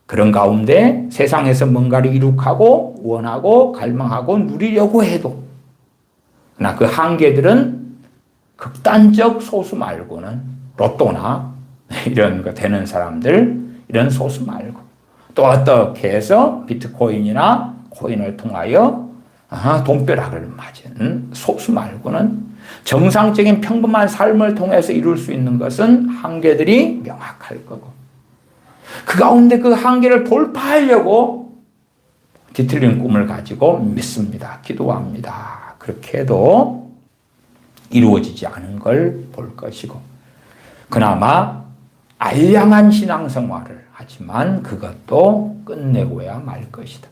그런 가운데 세상에서 뭔가를 이룩하고 원하고 갈망하고 누리려고 해도 그러나 그 한계들은 극단적 소수 말고는 로또나 이런 거 되는 사람들 이런 소수 말고 또 어떻게 해서 비트코인이나 코인을 통하여 돈벼락을 맞은 소수 말고는 정상적인 평범한 삶을 통해서 이룰 수 있는 것은 한계들이 명확할 거고 그 가운데 그 한계를 돌파하려고 뒤틀린 꿈을 가지고 믿습니다. 기도합니다. 그렇게 해도 이루어지지 않은 걸 볼 것이고 그나마 알량한 신앙생활을 하지만 그것도 끝내고야 말 것이다.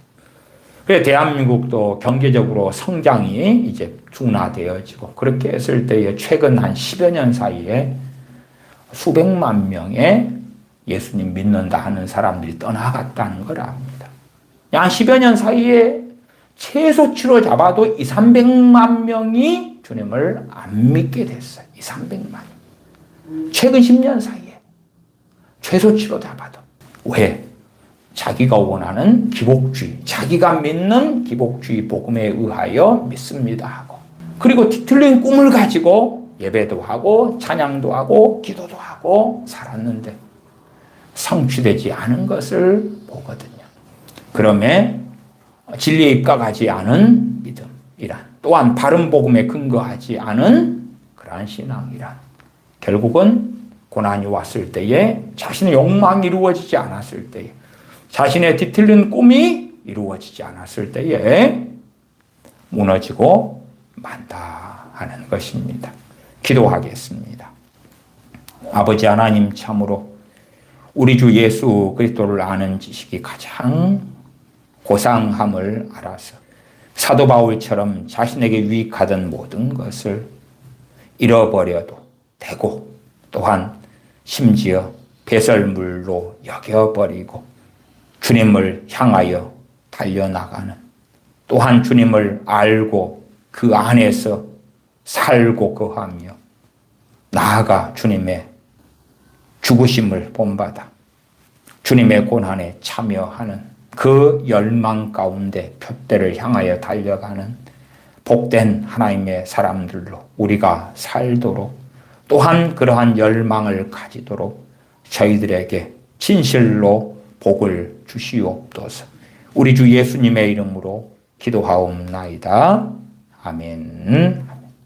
그래서 대한민국도 경제적으로 성장이 이제 둔화되어지고 그렇게 했을 때에 최근 한 10여 년 사이에 수백만 명의 예수님 믿는다 하는 사람들이 떠나갔다는 걸 압니다. 한 10여 년 사이에 최소치로 잡아도 2, 300만 명이 주님을 안 믿게 됐어요. 2, 300만. 최근 10년 사이에 최소치로 잡아도. 왜? 자기가 원하는 기복주의, 자기가 믿는 기복주의 복음에 의하여 믿습니다 하고 그리고 뒤틀린 꿈을 가지고 예배도 하고 찬양도 하고 기도도 하고 살았는데 성취되지 않은 것을 보거든요. 그러면 진리에 입각하지 않은 믿음이란, 또한 바른 복음에 근거하지 않은 그러한 신앙이란, 결국은 고난이 왔을 때에 자신의 욕망이 이루어지지 않았을 때에, 자신의 뒤틀린 꿈이 이루어지지 않았을 때에 무너지고 만다 하는 것입니다. 기도하겠습니다. 아버지 하나님, 참으로 우리 주 예수 그리스도를 아는 지식이 가장 고상함을 알아서 사도 바울처럼 자신에게 유익하던 모든 것을 잃어버려도 되고, 또한 심지어 배설물로 여겨버리고 주님을 향하여 달려나가는, 또한 주님을 알고 그 안에서 살고 거하며 나아가 주님의 죽으심을 본받아 주님의 고난에 참여하는 그 열망 가운데 표대를 향하여 달려가는 복된 하나님의 사람들로 우리가 살도록, 또한 그러한 열망을 가지도록 저희들에게 진실로 복을 주시옵소서. 우리 주 예수님의 이름으로 기도하옵나이다. 아멘.